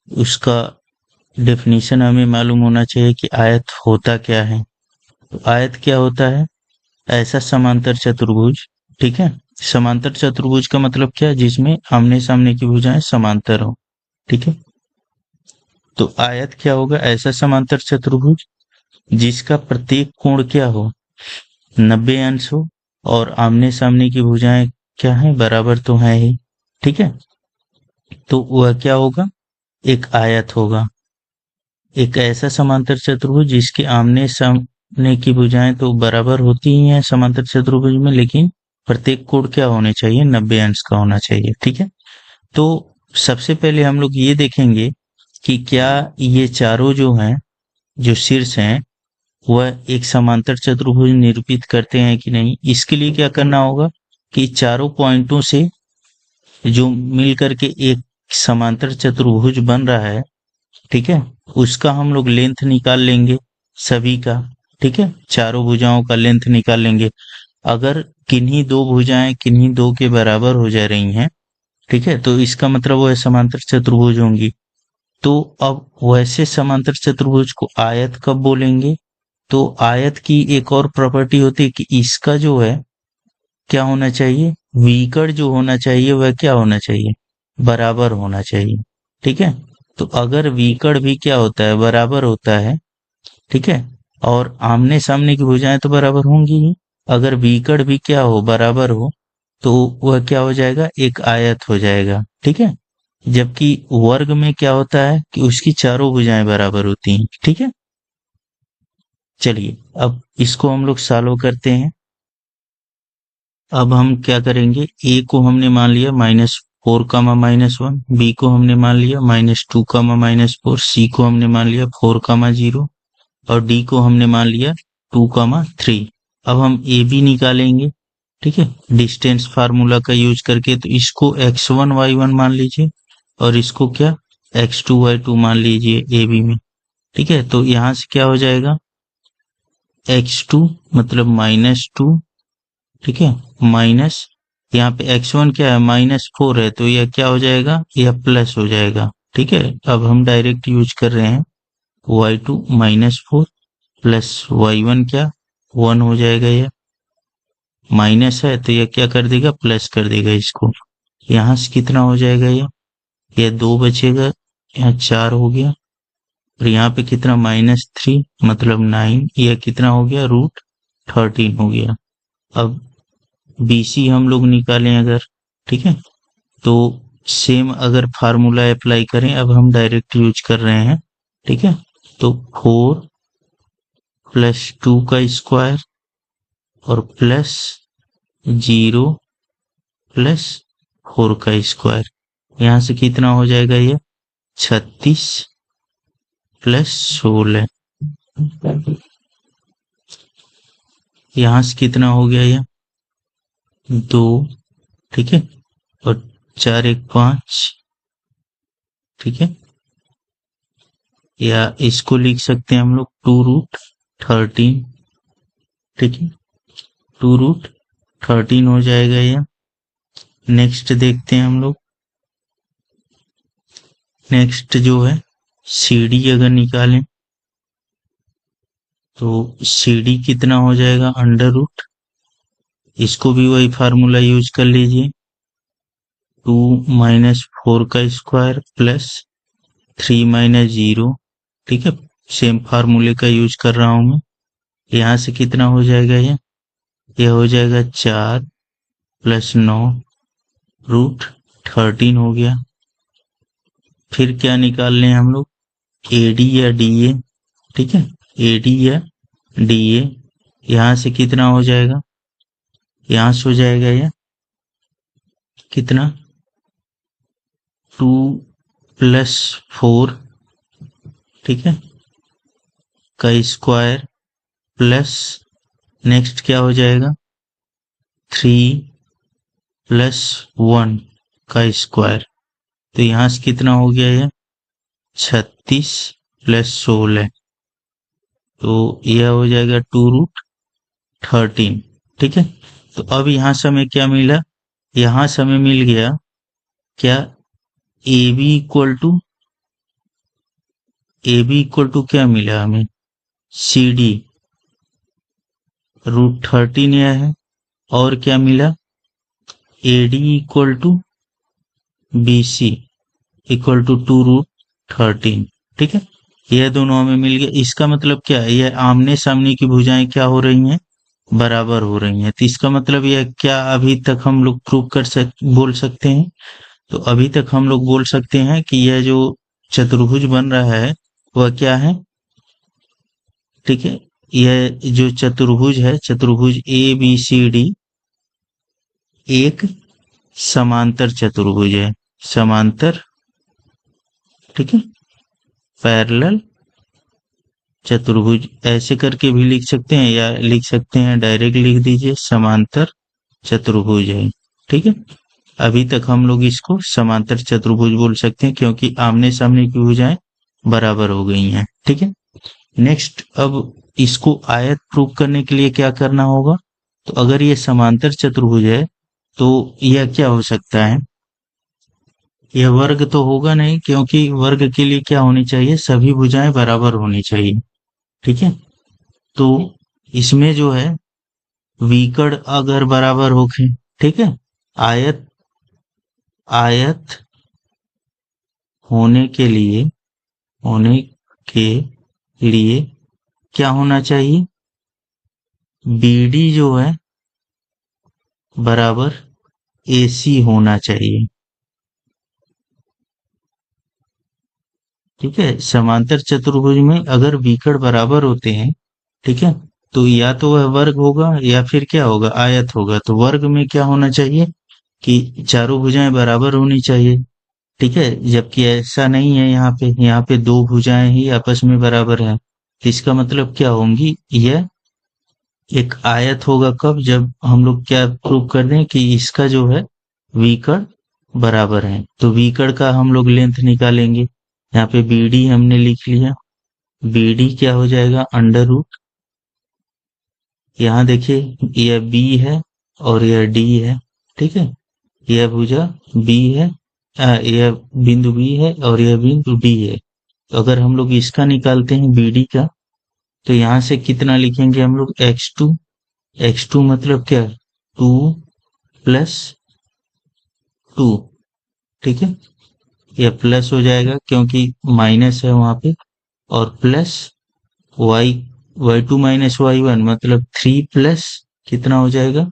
उसका डेफिनेशन हमें मालूम होना चाहिए कि आयत होता क्या है। तो आयत क्या होता है, ऐसा समांतर चतुर्भुज। ठीक है, समांतर चतुर्भुज का मतलब क्या है, जिसमें आमने सामने की भुजाएं समांतर हो। ठीक है, तो आयत क्या होगा, ऐसा समांतर चतुर्भुज जिसका प्रत्येक कोण क्या हो, 90 अंश हो, और आमने सामने की भुजाएं क्या है, बराबर तो है ही। ठीक है, तो वह क्या होगा, एक आयत होगा। एक ऐसा समांतर चतुर्भुज जिसके आमने सामने की भुजाएं तो बराबर होती ही हैं समांतर चतुर्भुज में, लेकिन प्रत्येक कोण क्या होने चाहिए, 90 अंश का होना चाहिए। ठीक है, तो सबसे पहले हम लोग ये देखेंगे कि क्या ये चारों जो हैं, जो शीर्ष हैं, वह एक समांतर चतुर्भुज निरूपित करते हैं कि नहीं। इसके लिए क्या करना होगा कि चारों पॉइंटों से जो मिल करके एक समांतर चतुर्भुज बन रहा है, ठीक है, उसका हम लोग लेंथ निकाल लेंगे सभी का। ठीक है, चारों भुजाओं का लेंथ निकाल लेंगे। अगर किन्हीं दो भुजाएं किन्हीं दो के बराबर हो जा रही हैं, ठीक है, तो इसका मतलब वो समांतर चतुर्भुज होंगी। तो अब वैसे समांतर चतुर्भुज को आयत कब बोलेंगे, तो आयत की एक और प्रॉपर्टी होती है कि इसका जो है क्या होना चाहिए, विकर्ण जो होना चाहिए वह क्या होना चाहिए, बराबर होना चाहिए। ठीक है, तो अगर विकर्ण भी क्या होता है, बराबर होता है, ठीक है, और आमने सामने की भुजाएं तो बराबर होंगी ही। अगर विकर्ण भी क्या हो, बराबर हो, तो वह क्या हो जाएगा, एक आयत हो जाएगा। ठीक है, जबकि वर्ग में क्या होता है कि उसकी चारों भुजाएं बराबर होती हैं। ठीक है, चलिए अब इसको हम लोग सॉल्व करते हैं। अब हम क्या करेंगे, ए को हमने मान लिया -4 कामा -1, बी को हमने मान लिया -2 कामा -4, सी को हमने मान लिया 4 कामा 0 और डी को हमने मान लिया 2 कामा 3। अब हम ए बी निकालेंगे, ठीक है, डिस्टेंस फार्मूला का यूज करके। तो इसको x1 y1 मान लीजिए और इसको क्या x2 y2 मान लीजिए ए बी में। ठीक है, तो यहाँ से क्या हो जाएगा, x2 मतलब -2, ठीक है, माइनस, यहाँ पे x1 क्या है, -4 है, तो यह क्या हो जाएगा, यह प्लस हो जाएगा। ठीक है, अब हम डायरेक्ट यूज कर रहे हैं, y2 -4 प्लस y1 क्या 1 हो जाएगा, यह माइनस है तो यह क्या कर देगा, प्लस कर देगा इसको। यहाँ से कितना हो जाएगा, यह 2 बचेगा, यहाँ 4 हो गया और यहाँ पे कितना -3 मतलब 9, यह कितना हो गया, √13 हो गया। अब BC हम लोग निकालें अगर, ठीक है, तो सेम अगर फार्मूला अप्लाई करें, अब हम डायरेक्ट यूज कर रहे हैं। ठीक है, तो 4 + 2 का स्क्वायर और प्लस 0 + 4 का स्क्वायर, यहाँ से कितना हो जाएगा, ये 36 + 16, यहाँ से कितना हो गया, ये 2, ठीक है, और 4 1 5, ठीक है, या इसको लिख सकते हैं हम लोग 2√13, ठीक है, 2√13 हो जाएगा ये। नेक्स्ट देखते हैं हम लोग, नेक्स्ट जो है CD अगर निकालें तो CD कितना हो जाएगा, √, इसको भी वही फार्मूला यूज कर लीजिए, 2 - 4 का स्क्वायर प्लस 3 - 0, ठीक है, सेम फार्मूले का यूज कर रहा हूं मैं। यहाँ से कितना हो जाएगा, ये हो जाएगा 4 + 9 √13 हो गया। फिर क्या निकाल लें हम लोग, AD या DA, ठीक है, AD या DA, यहाँ से कितना हो जाएगा, यहाँ से हो जाएगा ये कितना, 2 + 4, ठीक है, का स्क्वायर प्लस नेक्स्ट क्या हो जाएगा, 3 + 1 का स्क्वायर, तो यहाँ से कितना हो गया, ये 36 + 16, तो यह हो जाएगा 2√13, ठीक है। तो अब यहाँ से हमें क्या मिला, यहाँ से हमें मिल गया क्या, AB इक्वल टू क्या मिला हमें, CD √13 यह है, और क्या मिला, AD equal to BC equal to 2√13, ठीक है, यह दोनों हमें मिल गया। इसका मतलब क्या है, यह आमने सामने की भुजाएं क्या हो रही हैं, बराबर हो रही हैं। तो इसका मतलब यह क्या अभी तक हम लोग प्रूव बोल सकते हैं, तो अभी तक हम लोग बोल सकते हैं कि यह जो चतुर्भुज बन रहा है वह क्या है, ठीक है, यह जो चतुर्भुज है, चतुर्भुज ए बी सी डी एक समांतर चतुर्भुज है, समांतर, ठीक है, पैरेलल चतुर्भुज ऐसे करके भी लिख सकते हैं, या लिख सकते हैं डायरेक्ट लिख दीजिए समांतर चतुर्भुज है, ठीक है। अभी तक हम लोग इसको समांतर चतुर्भुज बोल सकते हैं क्योंकि आमने सामने की भुजाएं बराबर हो गई हैं, ठीक है। नेक्स्ट, अब इसको आयत प्रूव करने के लिए क्या करना होगा? तो अगर ये समांतर चतुर्भुज है तो यह क्या हो सकता है? यह वर्ग तो होगा नहीं, क्योंकि वर्ग के लिए क्या होनी चाहिए? सभी भुजाएं बराबर होनी चाहिए, ठीक है। तो इसमें जो है विकर्ण अगर बराबर होके, ठीक है, आयत आयत होने के लिए होने के लिए क्या होना चाहिए? बीडी जो है बराबर एसी होना चाहिए, ठीक है। समांतर चतुर्भुज में अगर विकर्ण बराबर होते हैं, ठीक है, तो या तो वह वर्ग होगा या फिर क्या होगा? आयत होगा। तो वर्ग में क्या होना चाहिए कि चारों भुजाएं बराबर होनी चाहिए, ठीक है। जबकि ऐसा नहीं है, यहाँ पे दो भुजाएं ही आपस में बराबर है, तो इसका मतलब क्या होंगी? यह एक आयत होगा कब? जब हम लोग क्या प्रूव कर दें कि इसका जो है विकर्ण बराबर है। तो विकर्ण का हम लोग लेंथ निकालेंगे। यहाँ पे बीडी हमने लिख लिया, बीडी क्या हो जाएगा? अंडर रूट, यहाँ देखिए यह बी है और यह डी है, ठीक है। यह भुजा बी है, यह बिंदु बी है और यह बिंदु डी है। तो अगर हम लोग इसका निकालते हैं बीडी का, तो यहाँ से कितना लिखेंगे हम लोग? x2, x2 मतलब क्या? 2 प्लस 2, ठीक है। यह प्लस हो जाएगा क्योंकि माइनस है वहां पे, और plus Y, y2 minus y1 मतलब 3 प्लस कितना हो जाएगा?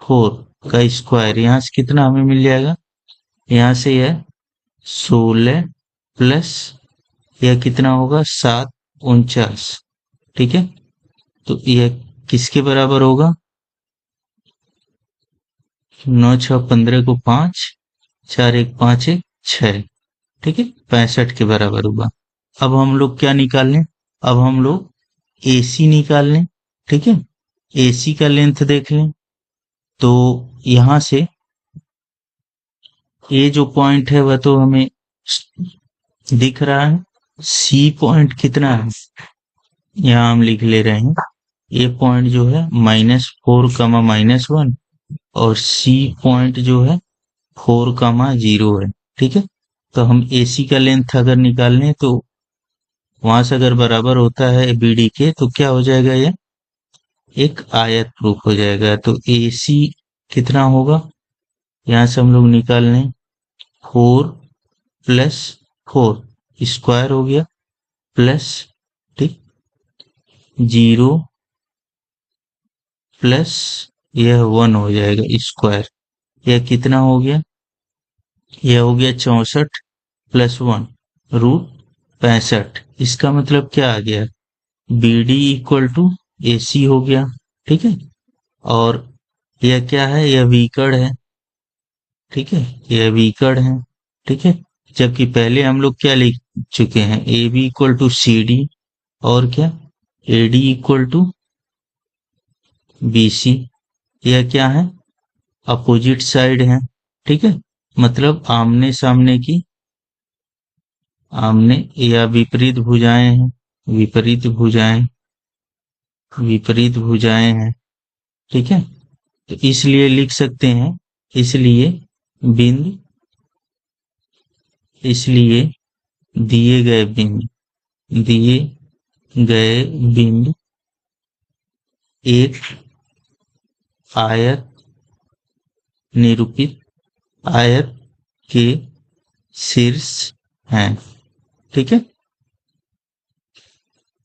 4 का स्क्वायर। यहाँ से कितना हमें मिल जाएगा? यहाँ से यह 16 प्लस यह कितना होगा? 7, 49, ठीक है। तो यह किसके बराबर होगा? 9 6 15 को 5, 4 1 5 1 6, ठीक है, 65 के बराबर होगा। अब हम लोग क्या निकाल लें? अब हम लोग एसी निकाल लें, ठीक है। एसी का लेंथ देख लें, तो यहां से ए जो पॉइंट है वह तो हमें दिख रहा है। सी पॉइंट कितना है? यहाँ हम लिख ले रहे हैं, ए पॉइंट जो है -4, -1, और सी पॉइंट जो है 4, 0 है, ठीक है। तो हम एसी का लेंथ अगर निकाल लें तो वहां से अगर बराबर होता है बीडी के, तो क्या हो जाएगा? ये एक आयत प्रूफ हो जाएगा। तो एसी कितना होगा? यहाँ से हम लोग निकाल लें, 4 + 4 स्क्वायर हो गया, प्लस, ठीक, 0 प्लस यह 1 हो जाएगा स्क्वायर। यह कितना हो गया? यह हो गया 64 + 1 √65। इसका मतलब क्या आ गया? बी डी इक्वल टू ए सी हो गया, ठीक है। और यह क्या है? यह विकर्ण है, ठीक है, यह विकर्ण है, ठीक है। जबकि पहले हम लोग क्या लिख चुके हैं? A B equal to C D, और क्या? A D equal to B C. यह क्या है? अपोजिट साइड है, ठीक है, मतलब आमने सामने की, आमने या विपरीत भुजाएं हैं, विपरीत भुजाएं, विपरीत भुजाएं हैं, ठीक है। तो इसलिए लिख सकते हैं, इसलिए बिंदु, इसलिए दिए गए बिंदु, दिए गए बिंदु एक आयत, निरूपित आयत के शीर्ष हैं, ठीक है।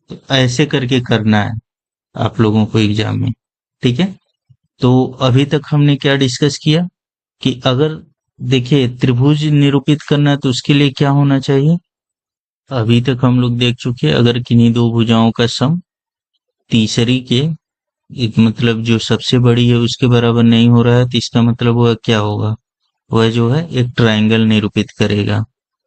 तो ऐसे करके करना है आप लोगों को एग्जाम में, ठीक है। तो अभी तक हमने क्या डिस्कस किया कि अगर देखिए त्रिभुज निरूपित करना है तो उसके लिए क्या होना चाहिए? अभी तक हम लोग देख चुके हैं, अगर किन्हीं दो भुजाओं का सम तीसरी के मतलब जो सबसे बड़ी है उसके बराबर नहीं हो रहा है, तो इसका मतलब वह क्या होगा, वह जो है एक ट्रायंगल निरूपित करेगा।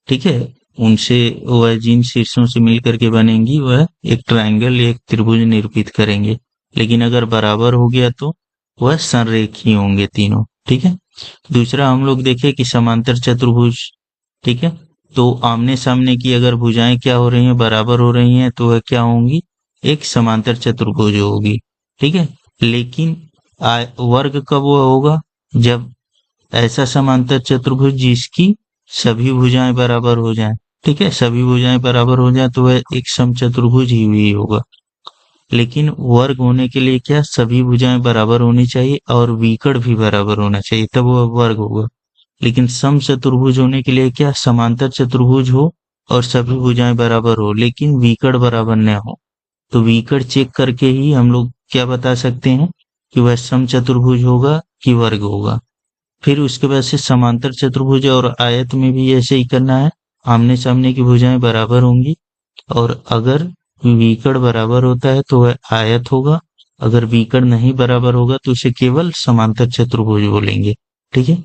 ठीक है, उनसे वह जिन शीर्षों से मिल करके बनेंगी वह एक ट्रायंगल, एक त्रिभुज निरूपित करेंगे। लेकिन अगर बराबर हो गया तो वह संरेखीय होंगे तीनों। ठीक है, दूसरा हम लोग देखें कि समांतर चतुर्भुज। ठीक है, तो आमने सामने की अगर भुजाएं क्या हो रही हैं, बराबर हो रही हैं, तो वह क्या होंगी, एक समांतर चतुर्भुज होगी। ठीक है, लेकिन वर्ग कब वह होगा, जब ऐसा समांतर चतुर्भुज जिसकी सभी भुजाएं बराबर हो जाएं। ठीक है, सभी भुजाएं बराबर हो जाएं तो वह एक समचतुर्भुज ही होगा। लेकिन वर्ग होने के लिए क्या, सभी भुजाएं बराबर होनी चाहिए और विकर्ण भी बराबर होना चाहिए, तब वह वर्ग होगा। लेकिन समचतुर्भुज होने के लिए क्या, समांतर चतुर्भुज हो और सभी भुजाएं बराबर हो लेकिन विकर्ण बराबर न हो। तो विकर्ण चेक करके ही हम लोग क्या बता सकते हैं कि वह समचतुर्भुज होगा कि वर्ग होगा। फिर उसके बाद से समांतर चतुर्भुज और आयत में भी ऐसे ही करना है। आमने सामने की भुजाएं बराबर होंगी और अगर विकर्ण बराबर होता है तो वह आयत होगा, अगर विकर्ण नहीं बराबर होगा तो उसे केवल समांतर चतुर्भुज बोलेंगे। ठीक है,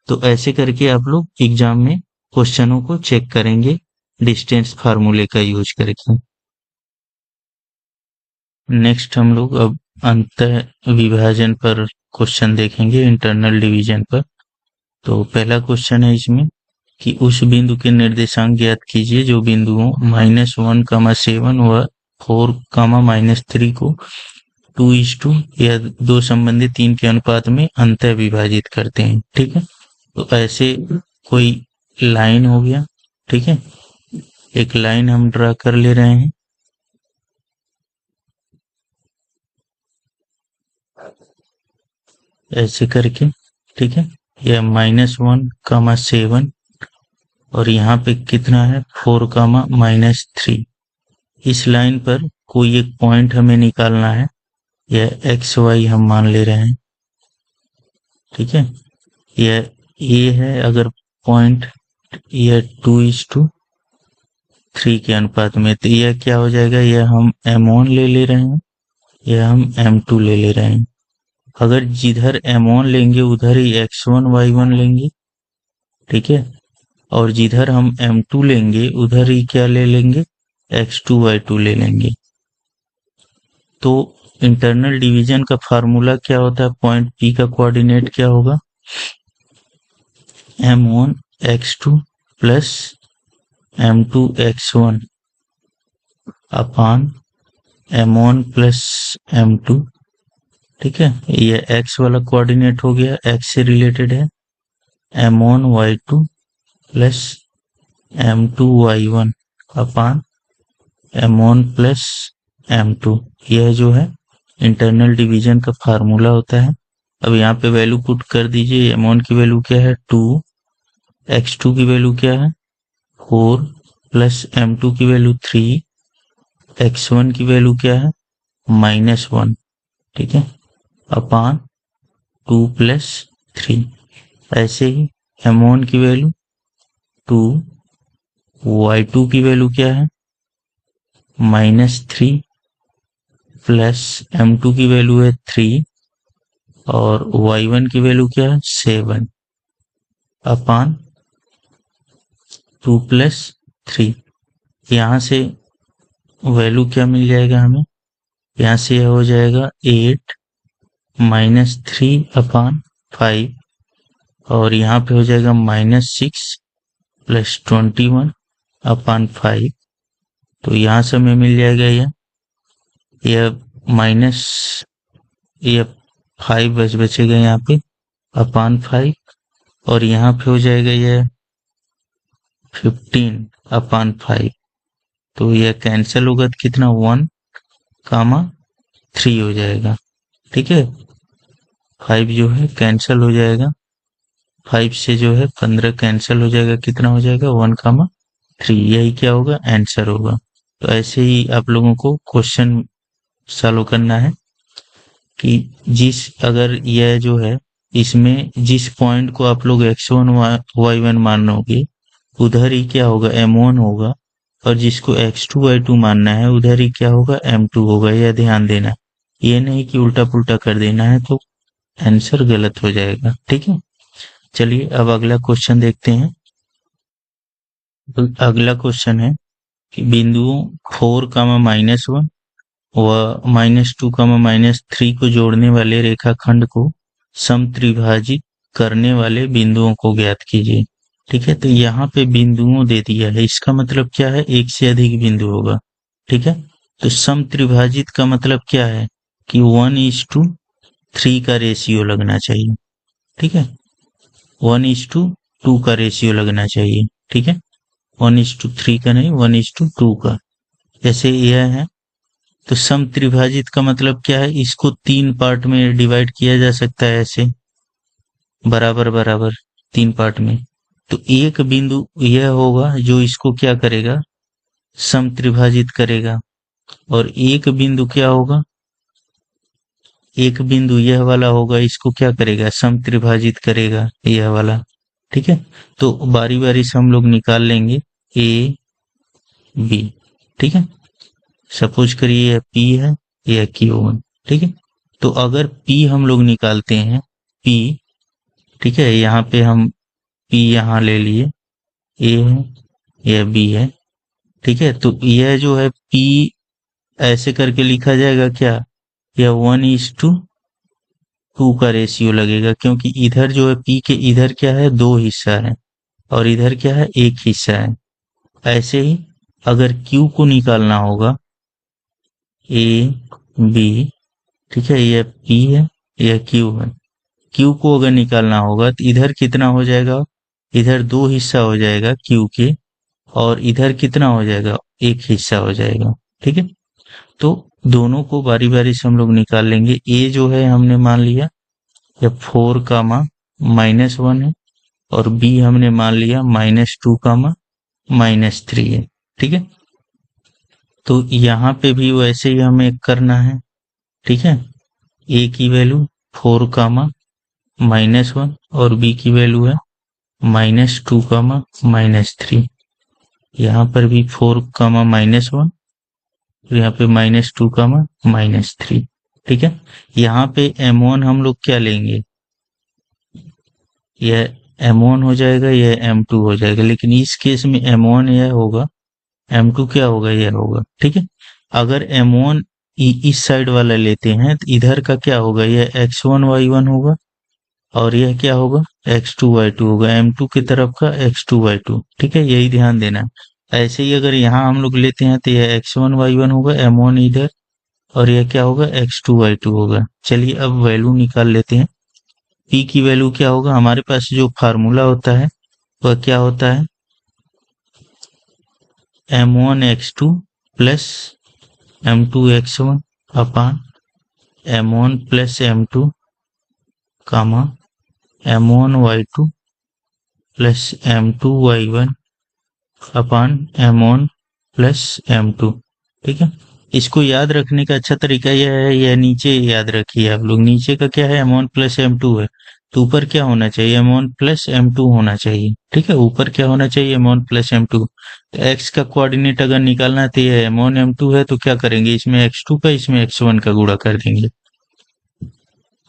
तो ऐसे करके आप लोग एग्जाम में क्वेश्चनों को चेक करेंगे डिस्टेंस फार्मूले का यूज करके। नेक्स्ट हम लोग अब अंत विभाजन पर क्वेश्चन देखेंगे, इंटरनल डिवीजन पर। तो पहला क्वेश्चन है इसमें कि उस बिंदु के निर्देशांक ज्ञात कीजिए जो बिंदुओं -1, 7 व 4, -3 को 2:2 या दो संबंधित 3 के अनुपात में अंत विभाजित करते हैं। ठीक है, तो ऐसे कोई लाइन हो गया। ठीक है, एक लाइन हम ड्रा कर ले रहे हैं। ऐसे करके, ठीक है, यह -1, 7 और यहाँ पे कितना है 4, -3। इस लाइन पर कोई एक पॉइंट हमें निकालना है, यह XY हम मान ले रहे हैं। ठीक है, यह ए है, अगर पॉइंट यह 2:3 के अनुपात में, तो यह क्या हो जाएगा, यह हम M1 ले रहे हैं, यह हम M2 ले रहे हैं। अगर जिधर M1 लेंगे उधर ही X1 Y1 लेंगे। ठीक है, और जिधर हम M2 लेंगे उधर ही क्या ले लेंगे, X2 Y2 ले लेंगे। तो इंटरनल डिवीजन का फार्मूला क्या होता है, पॉइंट P का कोऑर्डिनेट क्या होगा, M1 X2 plus M2 X1 अपान M1 प्लस M2। ठीक है, ये x वाला कोऑर्डिनेट हो गया, x से रिलेटेड है, M1 Y2 plus M2 Y1 अपान M1 प्लस M2। यह जो है इंटरनल डिवीजन का फार्मूला होता है। अब यहाँ पे वैल्यू पुट कर दीजिए, M1 की वैल्यू क्या है 2, X2 की वैल्यू क्या है 4 प्लस M2 की वैल्यू 3, X1 की वैल्यू क्या है -1। ठीक है, अपान 2 प्लस 3। ऐसे ही M1 की वैल्यू 2, Y2 की वैल्यू क्या है -3 प्लस M2 की वैल्यू है 3 और Y1 की वैल्यू क्या है 7 अपान 2 प्लस 3। यहाँ से वैल्यू क्या मिल जाएगा हमें, यहाँ से यह हो जाएगा 8 -3 अपान 5 और यहाँ पे हो जाएगा -6 प्लस 21 अपान 5। तो यहाँ से हमें मिल जाएगा यह माइनस, यह 5 बचेगा यहाँ पे अपान 5 और यहाँ पे हो जाएगा यह 15 अपान 5। तो यह कैंसिल होगा तो कितना 1, 3 हो जाएगा। ठीक है, 5 जो है कैंसिल हो जाएगा, 5 से जो है 15 कैंसिल हो जाएगा, कितना हो जाएगा 1, 3। यही क्या होगा, आंसर होगा। तो ऐसे ही आप लोगों को क्वेश्चन सॉल्व करना है कि अगर यह जो है इसमें जिस पॉइंट को आप लोग X1 Y1 मानोगे उधर ही क्या होगा M1 होगा, और जिसको x2y2 मानना है उधर ही क्या होगा, m2 होगा। यह ध्यान देना, ये नहीं कि उल्टा पुल्टा कर देना है तो आंसर गलत हो जाएगा। ठीक है, चलिए अब अगला क्वेश्चन देखते हैं। तो अगला क्वेश्चन है कि बिंदुओं 4, -1 व -2, -3 को जोड़ने वाले रेखाखंड को समत्रिभाजित करने वाले बिंदुओं को ज्ञात कीजिए। ठीक है, तो यहाँ पे बिंदुओं दे दिया है, इसका मतलब क्या है, एक से अधिक बिंदु होगा। ठीक है, तो समत्रिभाजित का मतलब क्या है कि 1:3 का रेशियो लगना चाहिए। ठीक है, 1:2 का रेशियो लगना चाहिए। ठीक है, 1:3 का नहीं, 1:2 का। जैसे यह है, तो समत्रिभाजित का मतलब क्या है, इसको 3 पार्ट में डिवाइड किया जा सकता है, ऐसे बराबर बराबर 3 पार्ट में। तो एक बिंदु यह होगा जो इसको क्या करेगा, समत्रिभाजित करेगा। और एक बिंदु क्या होगा, एक बिंदु यह वाला होगा, इसको क्या करेगा, समत्रिभाजित करेगा, यह वाला। ठीक है, तो बारी बारी से हम लोग निकाल लेंगे ए बी। ठीक है, सपोज करिए यह P है, यह Q1। ठीक है, तो अगर P हम लोग निकालते हैं, P, ठीक है, यहाँ पे हम P यहाँ ले लिए, A है, यह B है। ठीक है, तो यह जो है P ऐसे करके लिखा जाएगा क्या, यह 1:2 का रेशियो लगेगा, क्योंकि इधर जो है P के इधर क्या है, 2 हिस्सा है और इधर क्या है, 1 हिस्सा है। ऐसे ही अगर Q को निकालना होगा, A B, ठीक है, यह P है, यह Q है। Q को अगर निकालना होगा तो इधर कितना हो जाएगा, इधर 2 हिस्सा हो जाएगा Q के, और इधर कितना हो जाएगा, 1 हिस्सा हो जाएगा। ठीक है, तो दोनों को बारी बारी से हम लोग निकाल लेंगे। A जो है हमने मान लिया यह 4, -1 है, और B हमने मान लिया -2, -3 है। ठीक है, तो यहाँ पे भी वैसे ही हमें करना है। ठीक है, A की वैल्यू 4, -1 और B की वैल्यू है -2, -3। यहाँ पर भी 4, -1, यहाँ पे -2, -3। ठीक है, यहाँ पे M1 हम लोग क्या लेंगे, यह M1 हो जाएगा, यह M2 हो जाएगा, लेकिन इस केस में M1 यह होगा, M2 क्या होगा, यह होगा। ठीक है, अगर M1 इस साइड वाला लेते हैं तो इधर का क्या होगा, यह x1 y1 होगा, और यह क्या होगा, x2 y2 होगा, M2 की तरफ का x2 y2। ठीक है, यही ध्यान देना। ऐसे ही अगर यहाँ हम लोग लेते हैं तो यह x1 y1 होगा, M1 इधर, और यह क्या होगा, x2 y2 होगा। चलिए अब वैल्यू निकाल लेते हैं। P की वैल्यू क्या होगा, हमारे पास जो फार्मूला होता है वह क्या होता है, M1 x2 plus M2 x1 अपान M1 प्लस M2 कामा M1 y2 plus M2 y1 अपान M1 प्लस M2। ठीक है, इसको याद रखने का अच्छा तरीका यह है, यह नीचे याद रखिए आप लोग, नीचे का क्या है, M1 प्लस M2 है, तो ऊपर क्या होना चाहिए, M1 प्लस M2 होना चाहिए। ठीक है, ऊपर क्या होना चाहिए, M1 प्लस M2। तो x का कोऑर्डिनेट अगर निकालना है तो यह M1 M2 है, तो क्या करेंगे, इसमें x2 का, इसमें x1 का गुणा कर देंगे।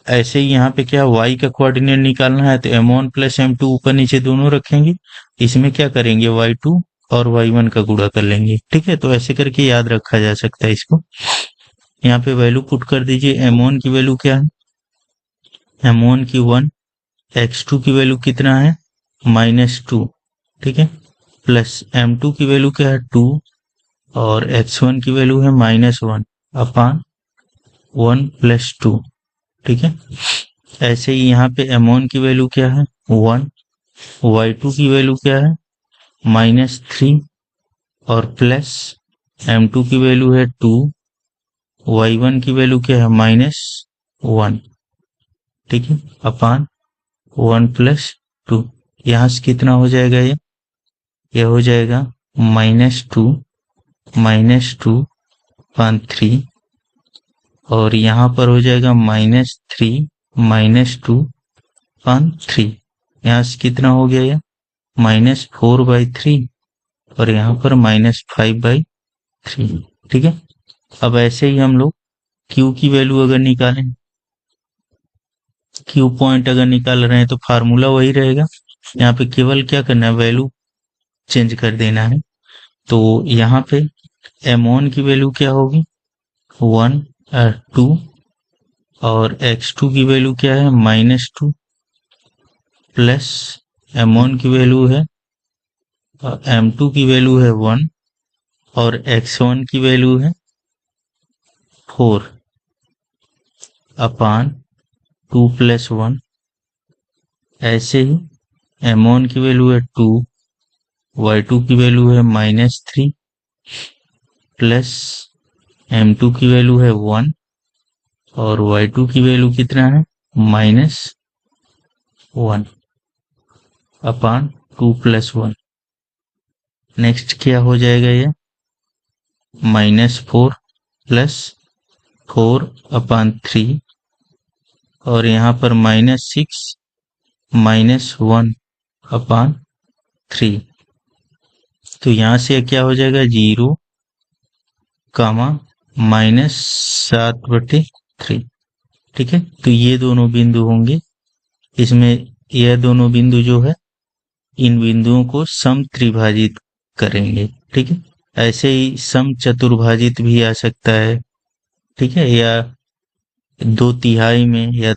ऐसे ही यहाँ पे क्या, y का कोऑर्डिनेट निकालना है तो M1 प्लस M2 ऊपर नीचे दोनों रखेंगे, इसमें क्या करेंगे, y2 और y1 का गुणा कर लेंगे। ठीक है, तो ऐसे करके याद रखा जा सकता है इसको। यहाँ पे वैल्यू पुट कर दीजिए, M1 की वैल्यू क्या है, M1 की 1, x2 की वैल्यू कितना है, -2। ठीक है, प्लस M2 की वैल्यू क्या है, 2, और x1 की वैल्यू है -1 अपान 1 प्लस 2। ठीक है, ऐसे ही यहाँ पे M1 की वैल्यू क्या है, 1, y2 की वैल्यू क्या है, -3, और प्लस M2 की वैल्यू है 2, y1 की वैल्यू क्या है, -1। ठीक है, अपान 1 प्लस 2। यहाँ से कितना हो जाएगा, यह हो जाएगा -2 अपान 3, और यहाँ पर हो जाएगा -3 -2 अपान 3। यहाँ से कितना हो गया, यह -4/3 और यहाँ पर -5/3। ठीक है, अब ऐसे ही हम लोग क्यू की वैल्यू अगर निकालें, क्यू पॉइंट अगर निकाल रहे हैं तो फार्मूला वही रहेगा। यहाँ पे केवल क्या करना है, वैल्यू चेंज कर देना है। तो यहाँ पे m1 की वैल्यू क्या होगी, 1 2, और x2 की वैल्यू क्या है, -2, प्लस m1 की वैल्यू है, m2 की वैल्यू है 1, और x1 की वैल्यू है 4 अपान 2 + 1। ऐसे ही m1 की वैल्यू है 2, y2 की वैल्यू है -3, प्लस m2 की वैल्यू है 1, और y2 की वैल्यू कितना है, -1 अपान 2 + 1। नेक्स्ट क्या हो जाएगा, ये -4 प्लस 4 अपान 3, और यहाँ पर -6 -1 अपान 3। तो यहाँ से क्या हो जाएगा, 0, -7/3। ठीक है, तो ये दोनों बिंदु होंगे। इसमें यह दोनों बिंदु जो है, इन बिंदुओं को सम त्रिभाजित करेंगे। ठीक है, ऐसे ही सम चतुर्भाजित भी आ सकता है। ठीक है, या 2/3 में या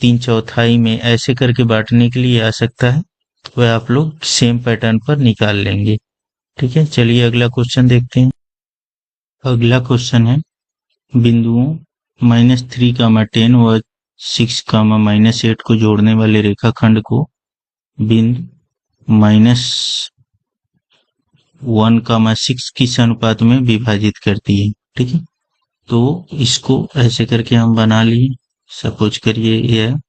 3/4 में ऐसे करके बांटने के लिए आ सकता है। वह आप लोग सेम पैटर्न पर निकाल लेंगे। ठीक है, चलिए अगला क्वेश्चन देखते हैं। अगला क्वेश्चन है, बिंदुओं -3, 10 व 6, -8 को जोड़ने वाले रेखाखंड को बिंदु -1, 6 किस अनुपात में विभाजित करती है। ठीक है, तो इसको ऐसे करके हम बना लिए। सपोज करिए यह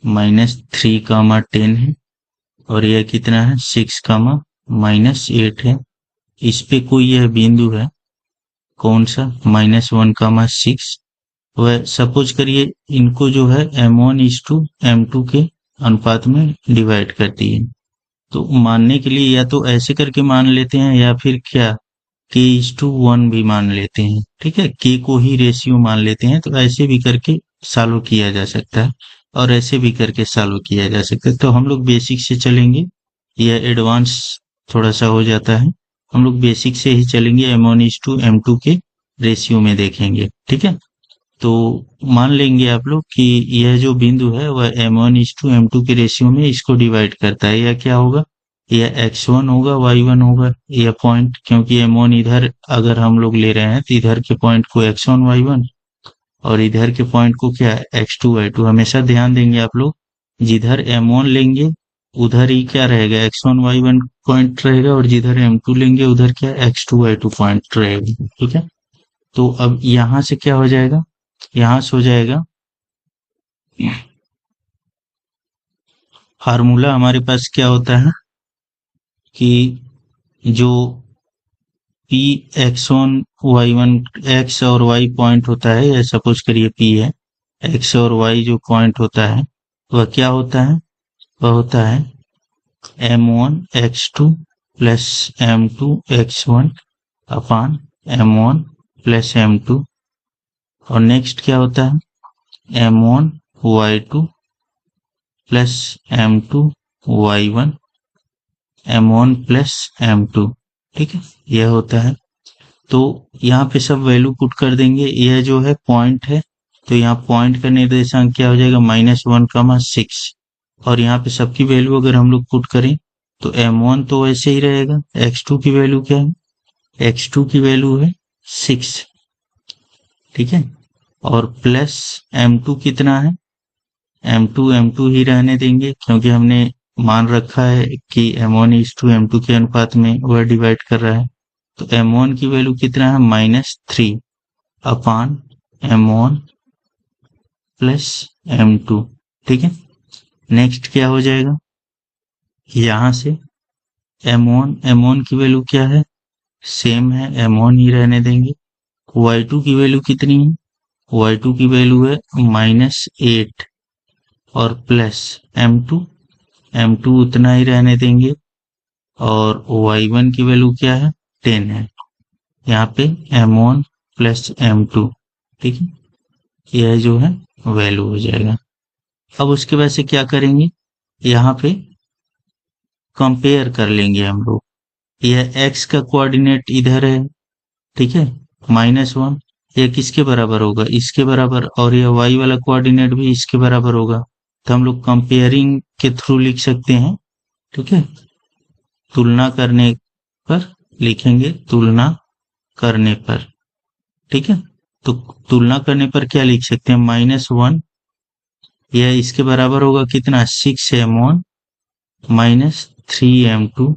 -3, 10 है, और यह कितना है, 6, -8 है। इस पे कोई यह बिंदु है, कौन सा, -1, 6। वह सपोज करिए इनको जो है m1:m2 के अनुपात में डिवाइड करती है। तो मानने के लिए या तो ऐसे करके मान लेते हैं, या फिर क्या, k:1 भी मान लेते हैं। ठीक है, k को ही रेशियो मान लेते हैं। तो ऐसे भी करके सॉल्व किया जा सकता है, और ऐसे भी करके सॉल्व किया जा सकता है। तो हम लोग बेसिक से चलेंगे, यह एडवांस थोड़ा सा हो जाता है। हम लोग बेसिक से ही चलेंगे, m1:m2 के रेशियो में देखेंगे। ठीक है, तो मान लेंगे आप लोग कि यह जो बिंदु है वह m1:m2 के रेशियो में इसको डिवाइड करता है। यह क्या होगा, यह x1 होगा, y1 होगा, यह पॉइंट, क्योंकि m1 इधर अगर हम लोग ले रहे हैं तो इधर के पॉइंट को x1 y1, और इधर के पॉइंट को क्या है, x2 y2। हमेशा ध्यान देंगे आप लोग, जिधर m1 लेंगे उधर ही क्या रहेगा, x1 y1 पॉइंट रहेगा, और जिधर m2 लेंगे उधर क्या, x2 y2 पॉइंट रहेगा। ठीक है, तो अब यहां से क्या हो जाएगा, यहां से हो जाएगा, फार्मूला हमारे पास क्या होता है कि जो p x1 y1, x और y पॉइंट होता है, या सपोज करिए p है, x और y जो पॉइंट होता है वह क्या होता है, वह होता है m1 x2 plus m2 x1 अपान m1 प्लस m2। और नेक्स्ट क्या होता है, m1 y2 plus m2 y1 m1 plus m2। ठीक है, यह होता है। तो यहाँ पे सब वैल्यू पुट कर देंगे। यह जो है पॉइंट है, तो यहाँ पॉइंट का निर्देशांक क्या हो जाएगा, -1, 6। और यहाँ पे सबकी वैल्यू अगर हम लोग पुट करें तो m1 तो वैसे ही रहेगा, x2 की वैल्यू क्या है, x2 की वैल्यू है 6। ठीक है, और प्लस m2 कितना है, m2 ही रहने देंगे, क्योंकि हमने मान रखा है कि m1:m2 के अनुपात में वह डिवाइड कर रहा है। तो m1 की वैल्यू कितना है, -3 अपान m1 प्लस m2। ठीक है, नेक्स्ट क्या हो जाएगा, यहां से m1 की वैल्यू क्या है, सेम है, m1 ही रहने देंगे। y2 की वैल्यू कितनी है, y2 की वैल्यू है -8, और प्लस m2 उतना ही रहने देंगे, और y1 की वैल्यू क्या है 10 है। यहाँ पे m1 प्लस m2, ठीक है, यह जो है वैल्यू हो जाएगा। अब उसके बाद से क्या करेंगे, यहाँ पे कंपेयर कर लेंगे हम लोग। यह x का कोऑर्डिनेट इधर है, ठीक है, -1, यह किसके बराबर होगा, इसके बराबर, और यह y वाला कोऑर्डिनेट भी इसके बराबर होगा। तो हम लोग कंपेयरिंग के थ्रू लिख सकते हैं, ठीक है, तुलना करने पर लिखेंगे, तुलना करने पर, ठीक है। तो तुलना करने पर क्या लिख सकते हैं, -1, यह इसके बराबर होगा कितना, 6m1 -3m2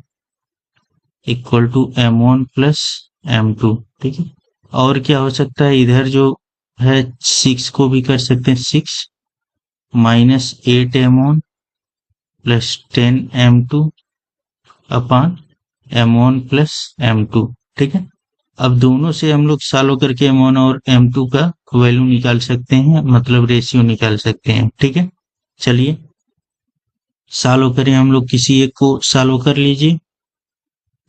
equal to m1 plus m2, ठीक है। और क्या हो सकता है, इधर जो है 6 को भी कर सकते हैं, 6 -8m1 plus 10m2 upon m1 plus m2, ठीक है। अब दोनों से हम लोग सॉल्व करके m1 और m2 का वैल्यू निकाल सकते हैं, मतलब रेशियो निकाल सकते हैं, ठीक है। चलिए सॉल्व करें, हम लोग किसी एक को सॉल्व कर लीजिए,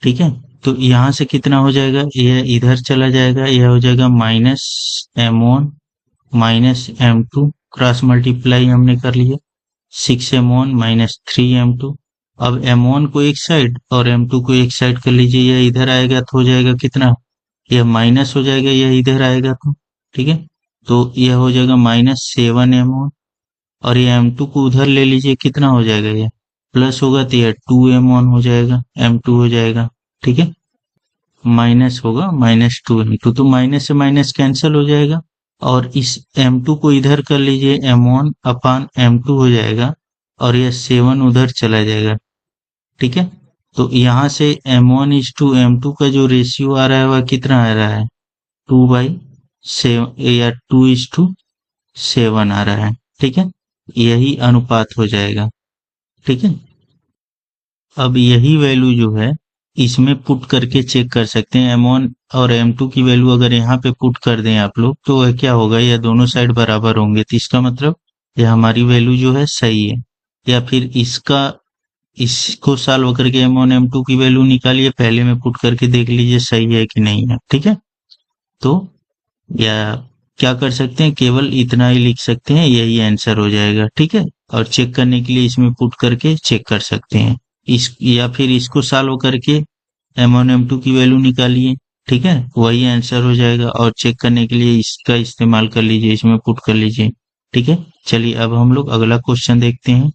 ठीक है। तो यहाँ से कितना हो जाएगा, यह इधर चला जाएगा, यह हो जाएगा -m1 -m2, क्रॉस मल्टीप्लाई हमने कर लिया, 6m1 -3m2। अब m1 को एक साइड और m2 को एक साइड कर लीजिए, यह इधर आएगा तो हो जाएगा कितना, यह माइनस हो जाएगा, यह इधर आएगा तो, ठीक है। तो यह हो जाएगा -7m1, और ये m2 को उधर ले लीजिए, कितना हो जाएगा, यह प्लस होगा तो यह 2m1 हो जाएगा, m2 हो जाएगा, ठीक है, माइनस होगा -2m2, तो माइनस से माइनस कैंसिल हो जाएगा, और इस m2 को इधर कर लीजिए, m1 अपान m2 हो जाएगा, और यह 7 उधर चला जाएगा, ठीक है। तो यहाँ से m1:m2 का जो रेशियो आ रहा है वह कितना आ रहा है, 2/7 या 2:7 आ रहा है, ठीक है, यही अनुपात हो जाएगा, ठीक है। अब यही वैल्यू जो है इसमें पुट करके चेक कर सकते हैं, m1 और m2 की वैल्यू अगर यहाँ पे पुट कर दें आप लोग, तो वह क्या होगा, यह दोनों साइड बराबर होंगे, तो इसका मतलब यह हमारी वैल्यू जो है सही है। या फिर इसको सॉल्व करके m1 m2 की वैल्यू निकालिए, पहले में पुट करके देख लीजिए सही है कि नहीं है, ठीक है। तो या क्या कर सकते हैं, केवल इतना ही लिख सकते हैं, यही आंसर हो जाएगा, ठीक है। और चेक करने के लिए इसमें पुट करके चेक कर सकते हैं, इस या फिर इसको सॉल्व करके m1 m2 की वैल्यू निकालिए, ठीक है, वही आंसर हो जाएगा। और चेक करने के लिए इसका इस्तेमाल कर लीजिए, इसमें पुट कर लीजिए, ठीक है। चलिए अब हम लोग अगला क्वेश्चन देखते हैं।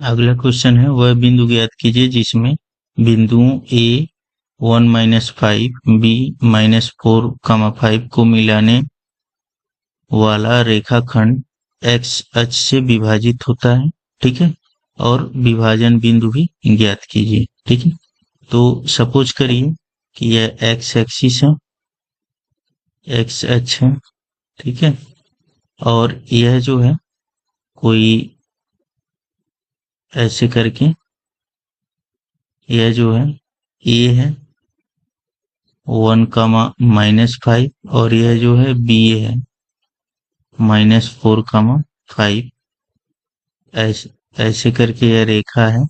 अगला क्वेश्चन है, वह बिंदु ज्ञात कीजिए जिसमें बिंदुओं a 1-5 b -4, 5 को मिलाने वाला रेखाखंड x अक्ष से विभाजित होता है, ठीक है, और विभाजन बिंदु भी ज्ञात कीजिए, ठीक है। तो सपोज करिए कि यह x एक्सिस है, x अक्ष है, ठीक है, और यह जो है कोई ऐसे करके, यह जो है a है 1, -5, और यह जो है b है -4, 5, ऐसे करके यह रेखा है,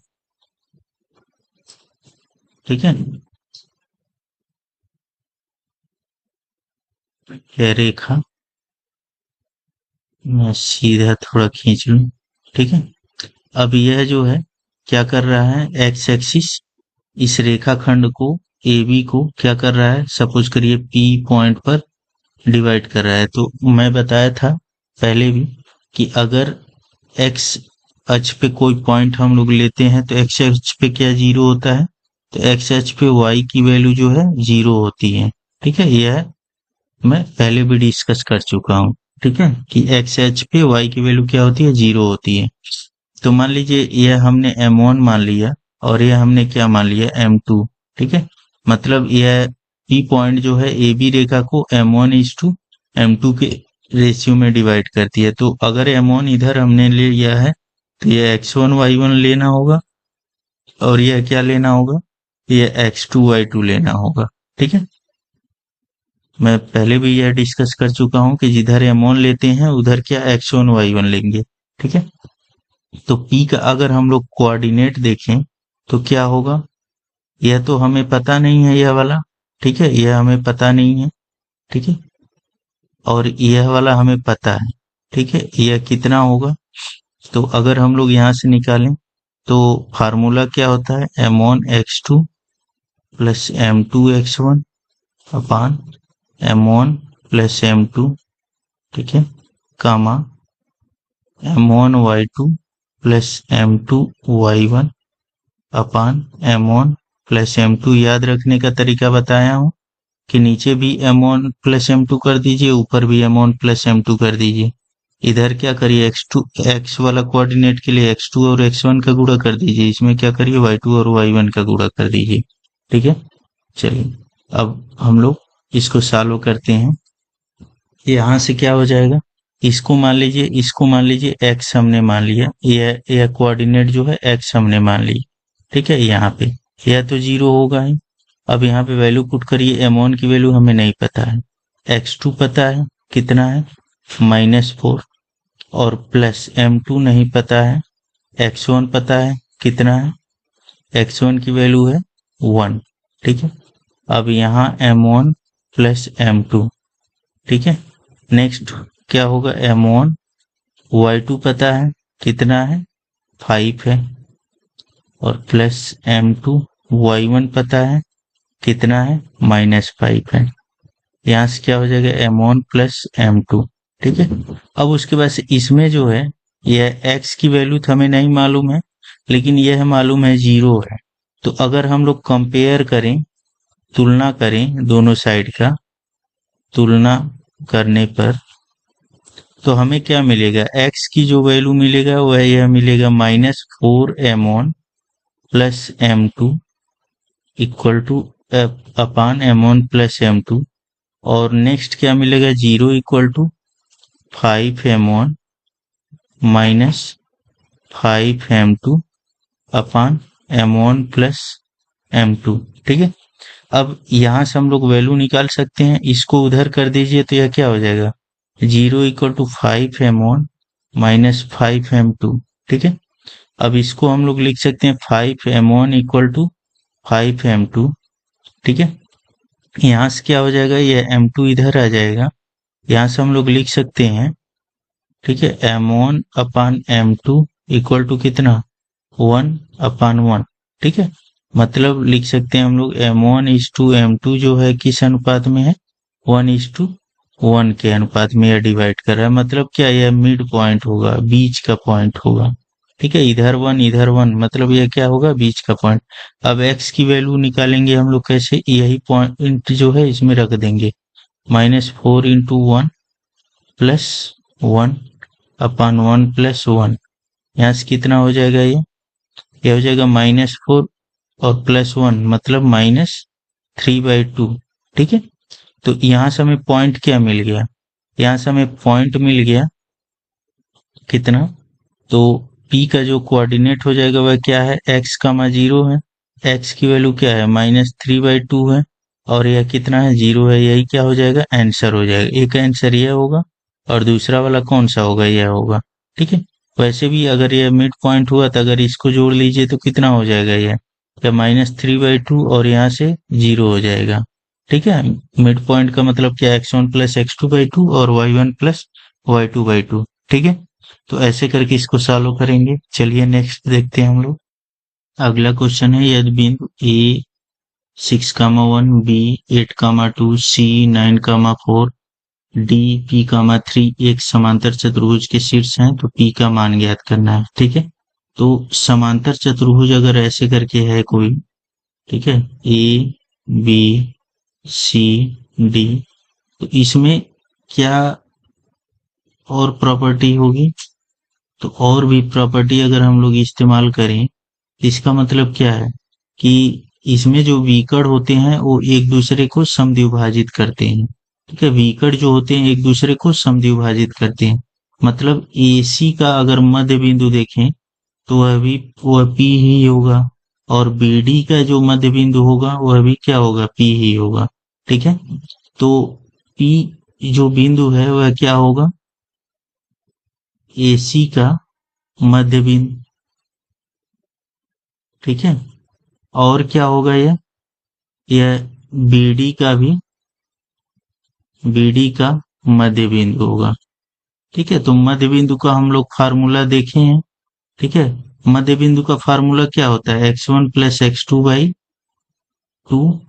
ठीक है, यह रेखा मैं सीधा थोड़ा खींच लूं, ठीक है। अब यह जो है क्या कर रहा है, एक्स एक्सिस इस रेखाखंड को AB को क्या कर रहा है, सपोज करिए P पॉइंट पर डिवाइड कर रहा है। तो मैं बताया था पहले भी कि अगर x अक्ष पे कोई पॉइंट हम लोग लेते हैं तो x अक्ष पे क्या 0 होता है, तो x अक्ष पे y की वैल्यू जो है 0 होती है, ठीक है। यह मैं पहले भी डिस्कस कर चुका हूँ, ठीक है, कि x अक्ष पे y की वैल्यू क्या होती है, 0 होती है। तो मान लीजिए यह हमने m1 मान लिया और यह हमने क्या मान लिया, m2, ठीक है। मतलब यह P पॉइंट जो है AB रेखा को m1:m2 के रेशियो में डिवाइड करती है। तो अगर m1 इधर हमने ले लिया है तो यह x1 y1 लेना होगा, और यह क्या लेना होगा, यह x2 y2 लेना होगा, ठीक है। मैं पहले भी यह डिस्कस कर चुका हूं कि जिधर m1 लेते हैं उधर क्या x1 y1 लेंगे, ठीक है। तो P का अगर हम लोग कोऑर्डिनेट देखें तो क्या होगा, यह तो हमें पता नहीं है, यह वाला, ठीक है, यह हमें पता नहीं है, ठीक है, और यह वाला हमें पता है, ठीक है, यह कितना होगा। तो अगर हम लोग यहाँ से निकालें तो फार्मूला क्या होता है, m1 x2 plus m2 x1 अपान m1 प्लस m2, ठीक है, कामा m1 y2 plus m2 y1 अपान m1 प्लस m2। याद रखने का तरीका बताया हूं कि नीचे भी m1 प्लस m2 कर दीजिए, ऊपर भी m1 प्लस m2 कर दीजिए। इधर क्या करिए, x2 x वाला कोऑर्डिनेट के लिए x2 और x1 का गुणा कर दीजिए, इसमें क्या करिए y2 और y1 का गुणा कर दीजिए, ठीक है। चलिए अब हम लोग इसको सॉल्व करते हैं। यहाँ से क्या हो जाएगा, इसको मान लीजिए, इसको मान लीजिए x हमने मान लिया, यह कोऑर्डिनेट जो है x हमने मान ली, ठीक है। यहाँ पे यह तो 0 होगा ही। अब यहाँ पे वैल्यू पुट करिए, m1 की वैल्यू हमें नहीं पता है, x2 पता है कितना है -4, और प्लस m2 नहीं पता है, x1 पता है कितना है, x1 की वैल्यू है 1, ठीक है। अब यहाँ m1 प्लस m2, ठीक है। नेक्स्ट क्या होगा, m1 y2 पता है कितना है 5 है, और प्लस m2 y1 पता है कितना है -5 है। यहाँ से क्या हो जाएगा, m1 प्लस m2, ठीक है। अब उसके बाद से इसमें जो है, यह x की वैल्यू तो हमें नहीं मालूम है, लेकिन यह मालूम है 0 है। तो अगर हम लोग कंपेयर करें, तुलना करें दोनों साइड का, तुलना करने पर तो हमें क्या मिलेगा, x की जो वैल्यू मिलेगा वह यह मिलेगा -4m1 plus m2 equal to upon m1 plus m2, और नेक्स्ट क्या मिलेगा, 0 equal to 5m1 minus 5m2 upon m1 plus m2, ठीक है। अब यहाँ से हम लोग वैल्यू निकाल सकते हैं, इसको उधर कर दीजिए तो यह क्या हो जाएगा, 0 equal to 5m1 minus 5m2, ठीक है। अब इसको हम लोग लिख सकते हैं 5m1 इक्वल टू 5m2, ठीक है। यहाँ से क्या हो जाएगा, ये m2 इधर आ जाएगा, यहाँ से हम लोग लिख सकते हैं, ठीक है, m1 upon m2 equal to कितना 1 अपान 1, ठीक है। मतलब लिख सकते हैं हम लोग m1:m2 जो है किस अनुपात में है, 1:1 के अनुपात में यह डिवाइड कर रहा है। मतलब क्या, यह मिड पॉइंट होगा, बीच का पॉइंट होगा, ठीक है। इधर 1 मतलब यह क्या होगा, बीच का पॉइंट। अब x की वैल्यू निकालेंगे हम लोग कैसे, यही पॉइंट जो है इसमें रख देंगे, -4 इंटू 1 प्लस 1 अपान 1 प्लस 1। यहाँ से कितना हो जाएगा, ये हो जाएगा -4 और प्लस 1 मतलब -3/2, ठीक है। तो यहाँ से हमें पॉइंट क्या मिल गया, यहाँ से हमें पॉइंट मिल गया कितना, तो p का जो कोऑर्डिनेट हो जाएगा वह क्या है, x, 0 है, x की वैल्यू क्या है -3/2 है, और यह कितना है 0 है, यही क्या हो जाएगा, आंसर हो जाएगा। एक आंसर यह होगा और दूसरा वाला कौन सा होगा, यह होगा, ठीक है। वैसे भी अगर यह मिड पॉइंट हुआ तो अगर इसको जोड़ लीजिए तो कितना हो जाएगा, यह -3/2 और यहाँ से 0 हो जाएगा, ठीक है। मिड पॉइंट का मतलब क्या, x1 प्लस x2/2 और y1 प्लस y2/2, ठीक है। तो ऐसे करके इसको सॉल्व करेंगे। चलिए नेक्स्ट देखते हैं हम लोग। अगला क्वेश्चन है, यदि बिंदु ए 6,1 बी 8,2 सी 9,4 डी पी 3 एक समांतर चतुर्भुज के शीर्ष हैं तो पी का मान ज्ञात करना है, ठीक है। तो समांतर चतुर्भुज अगर ऐसे करके है कोई, ठीक है, ए बी सी डी, तो इसमें क्या और प्रॉपर्टी होगी, तो और भी प्रॉपर्टी अगर हम लोग इस्तेमाल करें, इसका मतलब क्या है कि इसमें जो विकर्ण होते हैं वो एक दूसरे को समद्विभाजित करते हैं, ठीक है। विकर्ण जो होते हैं एक दूसरे को समद्विभाजित करते हैं। मतलब AC का अगर मध्य बिंदु देखें तो वह P ही होगा, और BD का जो मध्य बिंदु होगा वह भी क्या होगा, P ही होगा, ठीक है। तो P जो बिंदु है वह क्या होगा, AC का मध्य बिंदु, ठीक है। और क्या होगा यह BD का मध्य बिंदु होगा। ठीक है, तो मध्य बिंदु का हम लोग फार्मूला देखे हैं। ठीक है, मध्य बिंदु का फार्मूला क्या होता है, x1 प्लस x2/2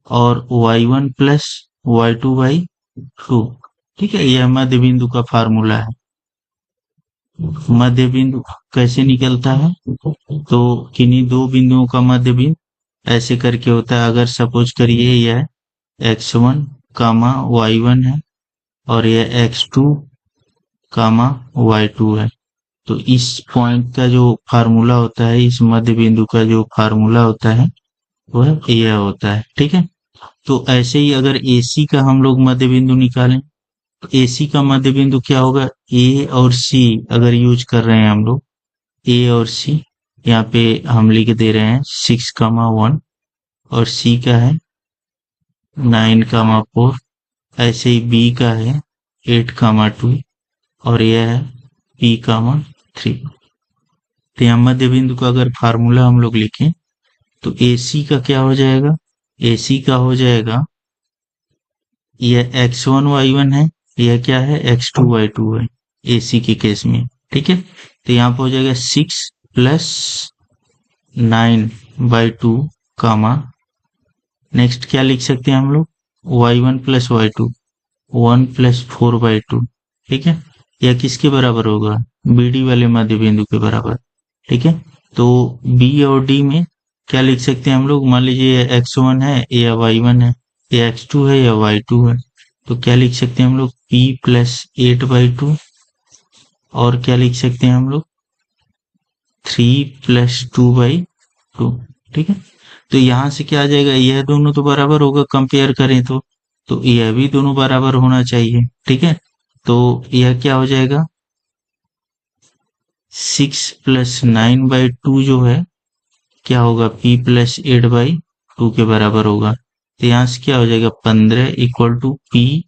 और y1 प्लस y2/2। ठीक है, यह मध्य बिंदु का फार्मूला है। मध्य बिंदु कैसे निकलता है, तो किन्हीं दो बिंदुओं का मध्य बिंदु ऐसे करके होता है। अगर सपोज करिए यह x1 कामा y1 है और यह x2 कामा y2 है, तो इस पॉइंट का जो फार्मूला होता है, इस मध्य बिंदु का जो फार्मूला होता है वह यह होता है। ठीक है, तो ऐसे ही अगर AC का हम लोग मध्य बिंदु निकालें, तो AC का मध्य बिंदु क्या होगा, A और C अगर यूज कर रहे हैं हम लोग, A और C, यहाँ पे हम लिख दे रहे हैं 6,1 और C का है 9,4, ऐसे ही B का है 8,2 और यह है P,3। तो यहाँ मध्य बिंदु का अगर फार्मूला हम लोग लिखें, तो AC का क्या हो जाएगा, AC का हो जाएगा, यह x1 y1 है, यह क्या है x2 y2 है AC के केस में। ठीक है, तो यहाँ पे हो जाएगा 6 प्लस 9/2 कामा, नेक्स्ट क्या लिख सकते हैं हम लोग, y1 प्लस y2 1 प्लस 4/2। ठीक है, यह किसके बराबर होगा, BD वाले मध्य बिंदु के बराबर। ठीक है, तो B और D में क्या लिख सकते हैं हम लोग, मान लीजिए x1 है या y1 है या x2 है या y2 है, तो क्या लिख सकते हैं हम लोग, P प्लस 8/2 और क्या लिख सकते हैं हम लोग 3 प्लस 2/2। ठीक है, तो यहाँ से क्या आ जाएगा, यह दोनों तो बराबर होगा, कंपेयर करें तो यह भी दोनों बराबर होना चाहिए। ठीक है, तो यह क्या हो जाएगा, 6 प्लस 9/2 जो है क्या होगा, P प्लस 8/2 के बराबर होगा। तो यहाँ से क्या हो जाएगा, 15 इक्वल टू P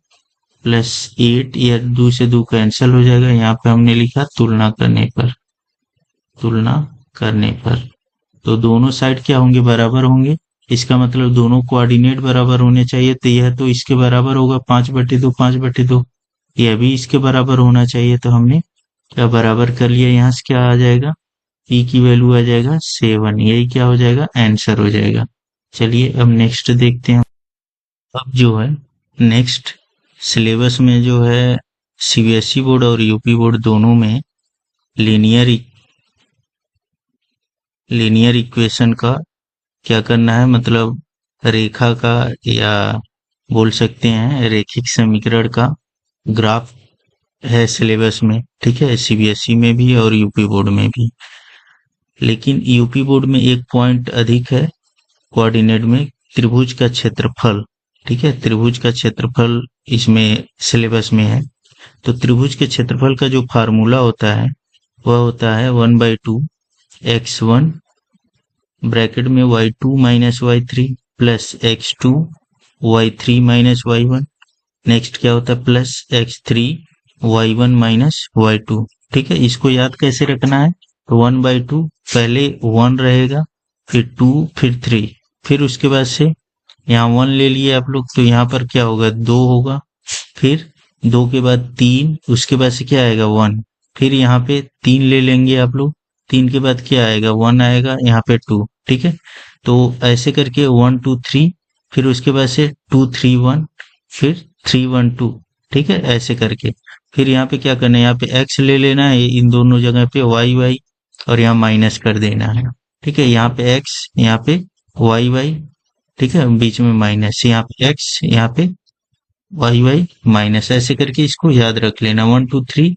प्लस 8, या 2 से 2 कैंसिल हो जाएगा। यहाँ पे हमने लिखा तुलना करने पर, तो दोनों साइड क्या होंगे, बराबर होंगे। इसका मतलब दोनों कोऑर्डिनेट बराबर होने चाहिए, तो यह तो इसके बराबर होगा 5/2 5/2, यह भी इसके बराबर होना चाहिए। तो हमने क्या बराबर कर लिया, यहाँ से क्या आ जाएगा, P की वैल्यू आ जाएगा 7, यही क्या हो जाएगा, आंसर हो जाएगा। चलिए अब नेक्स्ट देखते हैं। अब जो है नेक्स्ट सिलेबस में जो है CBSE बोर्ड और यूपी बोर्ड दोनों में लीनियर इक्वेशन का क्या करना है, मतलब रेखा का, या बोल सकते हैं रैखिक समीकरण का ग्राफ है सिलेबस में। ठीक है, CBSE में भी और यूपी बोर्ड में भी। लेकिन यूपी बोर्ड में एक पॉइंट अधिक है कोऑर्डिनेट में, त्रिभुज का क्षेत्रफल। ठीक है, त्रिभुज का क्षेत्रफल इसमें सिलेबस में है। तो त्रिभुज के क्षेत्रफल का जो फार्मूला होता है वह होता है 1/2 x1 ब्रैकेट में y2 minus y3 plus x2 y3 minus y1, next क्या होता है plus x3 y1 minus y2। ठीक है, इसको याद कैसे रखना है, तो 1/2 पहले 1 रहेगा, फिर 2, फिर 3, फिर उसके बाद से यहाँ 1 ले लिए आप लोग, तो यहाँ पर क्या होगा, 2 होगा, फिर 2 के बाद 3, उसके बाद से क्या आएगा 1, फिर यहाँ पे 3 ले लेंगे आप लोग, 3 के बाद क्या आएगा 1 आएगा, यहाँ पे 2। ठीक है, तो ऐसे करके 1 2 3, फिर उसके बाद से 2 3 1, फिर 3 1 2। ठीक है, ऐसे करके फिर यहाँ पे क्या करना है, यहाँ पे x ले लेना है, इन दोनों जगह पे y और यहाँ माइनस कर देना है। ठीक है, यहाँ पे x, यहाँ पे y। ठीक है, बीच में माइनस, यहाँ पे x, यहाँ पे y माइनस, ऐसे करके इसको याद रख लेना 1 2 3।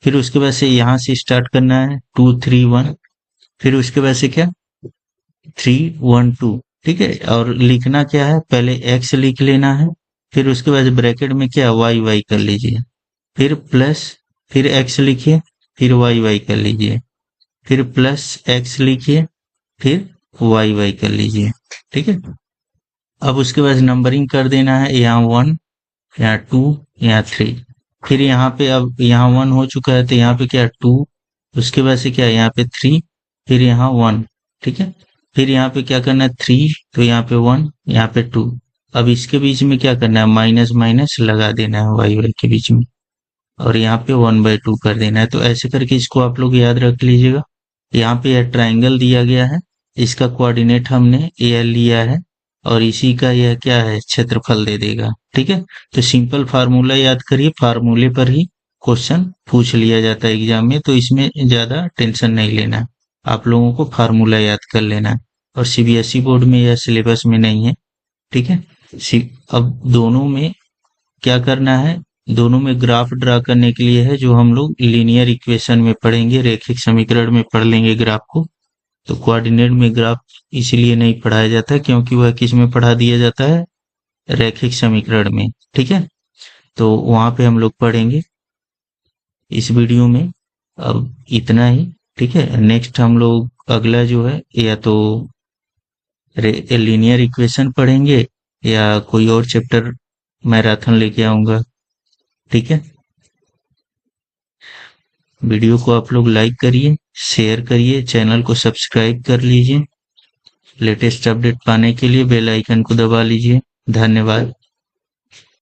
फिर उसके बाद से यहाँ से स्टार्ट करना है 2 3 1, फिर उसके बाद से क्या 3 1 2। ठीक है, और लिखना क्या है, पहले x लिख लेना है, फिर उसके बाद ब्रैकेट में क्या y कर लीजिए, फिर प्लस, फिर x लिखिए, फिर y कर लीजिए, फिर प्लस x लिखिए, फिर y कर लीजिए। ठीक है, अब उसके बाद नंबरिंग कर देना है, यहाँ 1, यहाँ 2, यहाँ 3, फिर यहाँ पे अब यहाँ 1 हो चुका है, तो यहाँ पे क्या 2, उसके बाद से क्या यहाँ पे 3, फिर यहाँ 1। ठीक है, फिर यहाँ पे क्या करना है 3, तो यहाँ पे 1, यहाँ पे 2। अब इसके बीच में क्या करना है, माइनस माइनस लगा देना है वाई वाई के बीच में, और यहाँ पे 1/2 कर देना है। तो ऐसे करके इसको आप लोग याद रख लीजिएगा। यहाँ पे यह ट्राइंगल दिया गया है, इसका कोऑर्डिनेट हमने एल लिया है, और इसी का यह क्या है, क्षेत्रफल दे देगा। ठीक है, तो सिंपल फार्मूला याद करिए, फार्मूले पर ही क्वेश्चन पूछ लिया जाता है एग्जाम में, तो इसमें ज्यादा टेंशन नहीं लेना है, आप लोगों को फार्मूला याद कर लेना है। और सीबीएसई बोर्ड में यह सिलेबस में नहीं है। ठीक है, अब दोनों में क्या करना है, दोनों में ग्राफ ड्रा करने के लिए है, जो हम लोग लीनियर इक्वेशन में पढ़ेंगे, रेखिक समीकरण में पढ़ लेंगे ग्राफ को। तो कोऑर्डिनेट में ग्राफ इसलिए नहीं पढ़ाया जाता है क्योंकि वह किस में पढ़ा दिया जाता है, रैखिक समीकरण में। ठीक है, तो वहां पे हम लोग पढ़ेंगे इस वीडियो में। अब इतना ही। ठीक है, नेक्स्ट हम लोग अगला जो है, या तो लीनियर इक्वेशन पढ़ेंगे, या कोई और चैप्टर मैराथन लेके आऊंगा। ठीक है, वीडियो को आप लोग लाइक करिए, शेयर करिए, चैनल को सब्सक्राइब कर लीजिए। लेटेस्ट अपडेट पाने के लिए बेल आइकन को दबा लीजिए। धन्यवाद।